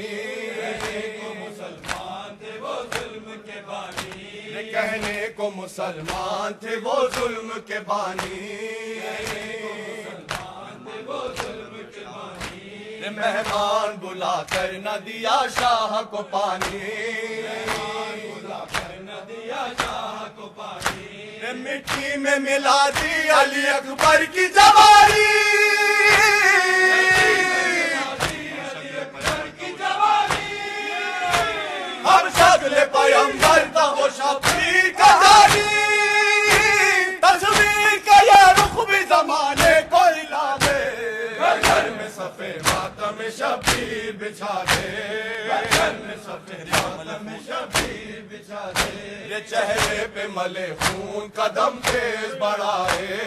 کہنے کو مسلمان تھے وہ ظلم کے بانی مہمان بلا کر نہ دیا شاہ کو پانی مٹی میں ملا دی علی اکبر کی جوانی ہم شکل پیغمبر کا وہ شبیر کا دانی تصویر کا یہ رخ بھی زمانے کو ہلا دے گھر گھر میں صفے ماتم شبیر بچھا دے گھر میں صفے ماتم شبیر بچھا دے یہ چہرے پہ ملے خون قدم تیز بڑھائے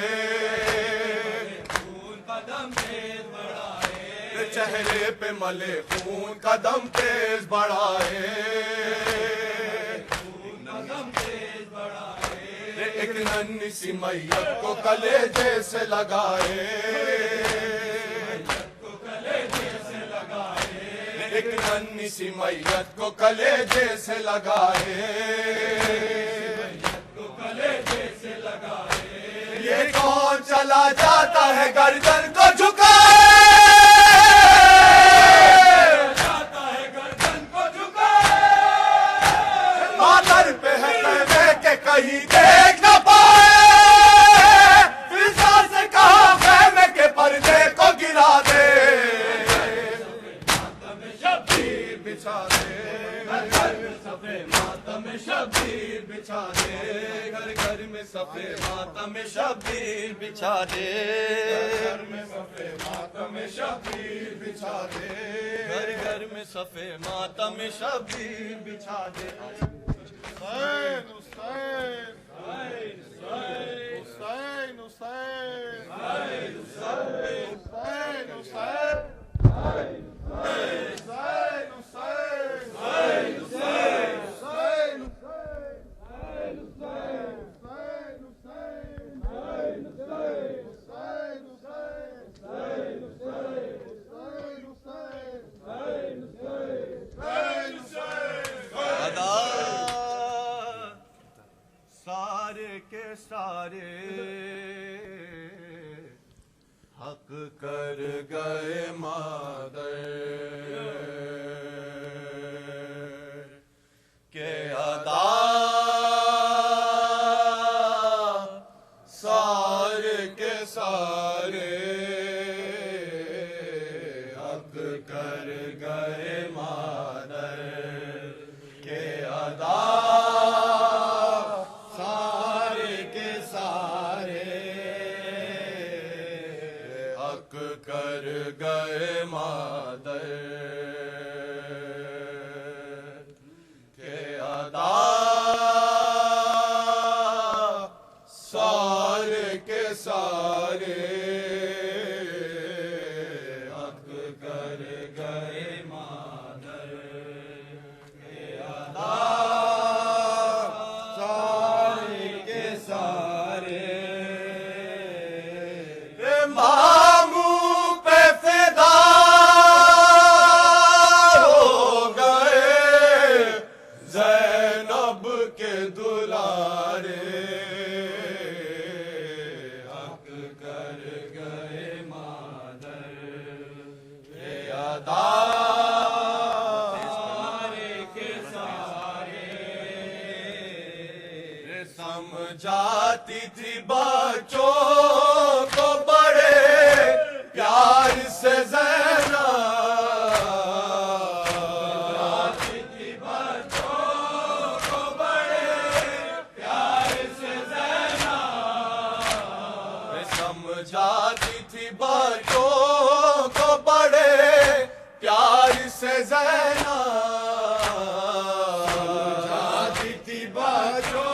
چہرے پہ ملے خون قدم تیز بڑھائے ایک ننھی سی میت کو کلیجے سے لگائے ایک ننھی سی میت کو کلیجے سے لگائے یہ کون چلا جاتا ہے گردن کو جھکائے کہیں دیکھ نہ پائے فضا سے کہا خیمے کے پردے کو گرا دے ماتم شبیر بچھا بچھا دے گھر گھر میں صفے ماتم شبیر بچھا دے گھر میں صفے ماتم شبیر بچھا دے گھر گھر میں صفے ماتم شبیر بچھا دے حسین حسین حسین حسین حسین حسین حسین سارے کے سارے حق کر گئے مادر کے ادا سارے کے سارے حق کر گئے مادر کے ادا کر گئے مادر کے ادا سارے کے سارے حق کر گئے مادر کے ادا سارے کے سارے سمجھاتی تھی بچوں کو بڑے پیار سے زینب سمجھاتی تھی بچوں کو بڑے پیار سے زینب سمجھاتی تھی بچوں کو بڑے پیار سے زینب سمجھاتی تھی بچوں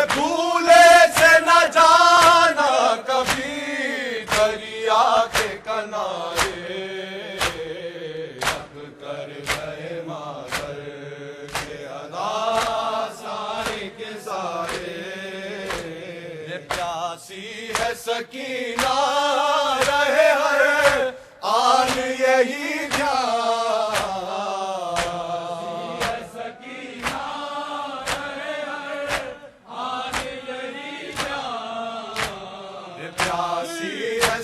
بھولے سے نہ جانا کبھی دریا کے کنارے حق کر گئے مادر کے ادا سارے کے سارے پیاسی ہے سکینہ رہے ہر آن یہی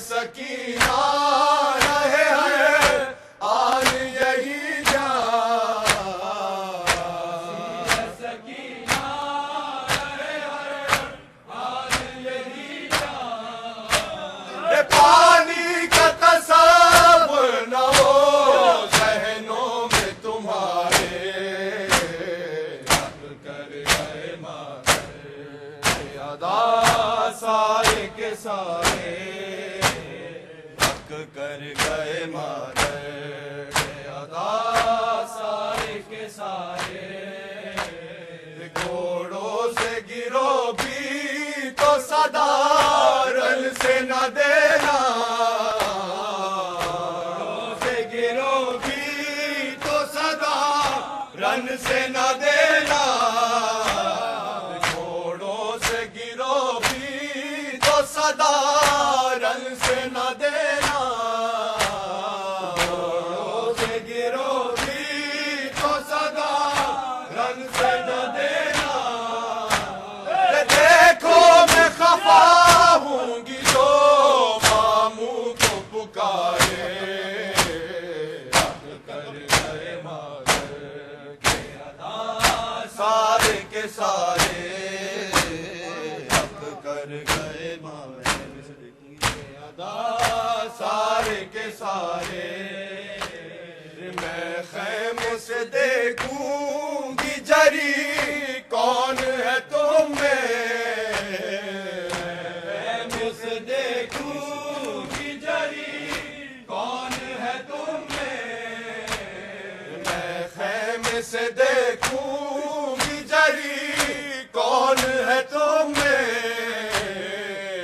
سکینہ رہے ہیں آن یہی جان سکینہ رہے ہیں آن یہی جان پانی کا تصور نہ ہو ذہنوں میں تمہارے حق کر گئے مادر کے ادا سارے کے سارے کر گئے مادر کے ادا سارے کے سارے گھوڑوں سے گرو بھی تو صدا رن سے نہ دینا گھوڑوں سے گرو بھی تو صدا رن سے نہ دینا گھوڑوں سے گرو بھی تو صدا رن سے نہ دینا سارے کے سارے حق کر گئے مادر کے ادا کے سارے میں خیمے سے دیکھوں گی جری کون ہے تم میں خیمے سے دیکھوں گی جری کون ہے تم میں خیمے سے دیکھوں گی جری کون ہے تم میں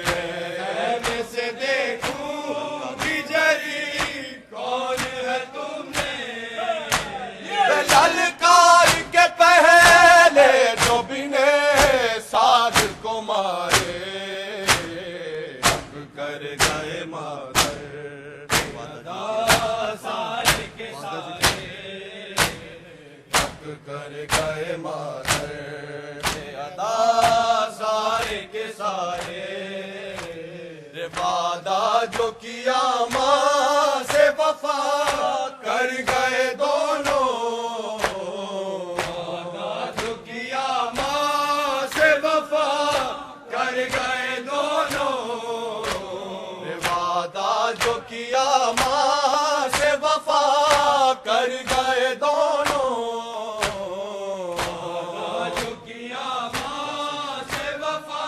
خیمے سے دیکھوں گی جری کون ہے تم میں للکار کے پہلے جو بنے ساتھ کو مارے حق کر گئے مادر ودا سارے کے سارے حق کر گئے مادر ادا سارے کے سارے وعدہ جو کیا ماں سے وفا کر گئے دونوں وعدہ جو کیا ماں سے وفا کر گئے دونوں وعدہ جو کیا ماں سے وفا کر گئے دونوں وعدہ جو کیا ماں سے وفا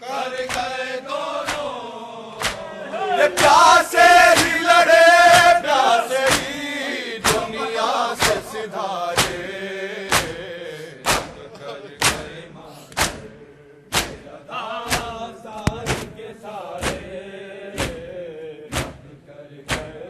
کر گئے دونوں یہ پیاسے ہی لڑے پیاسے ہی دنیا سے سدھارے کر گئے سارے کے سارے کر گئے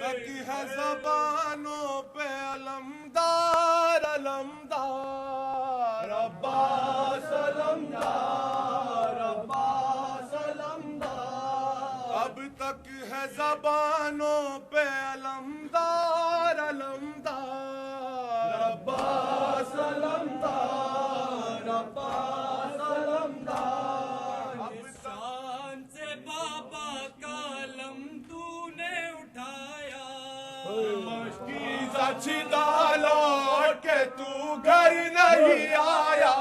تک ہے زبانوں پہ علمدار علمدار عباس علمدار عباس علمدار اب تک ہے زبانوں پہ علمدار علمدار عباس علمدار عباس علمدار اب شان سے بابا کا علم تو نے اٹھایا مشکیزہ چھدا لوٹ کے تو گھر نہیں آیا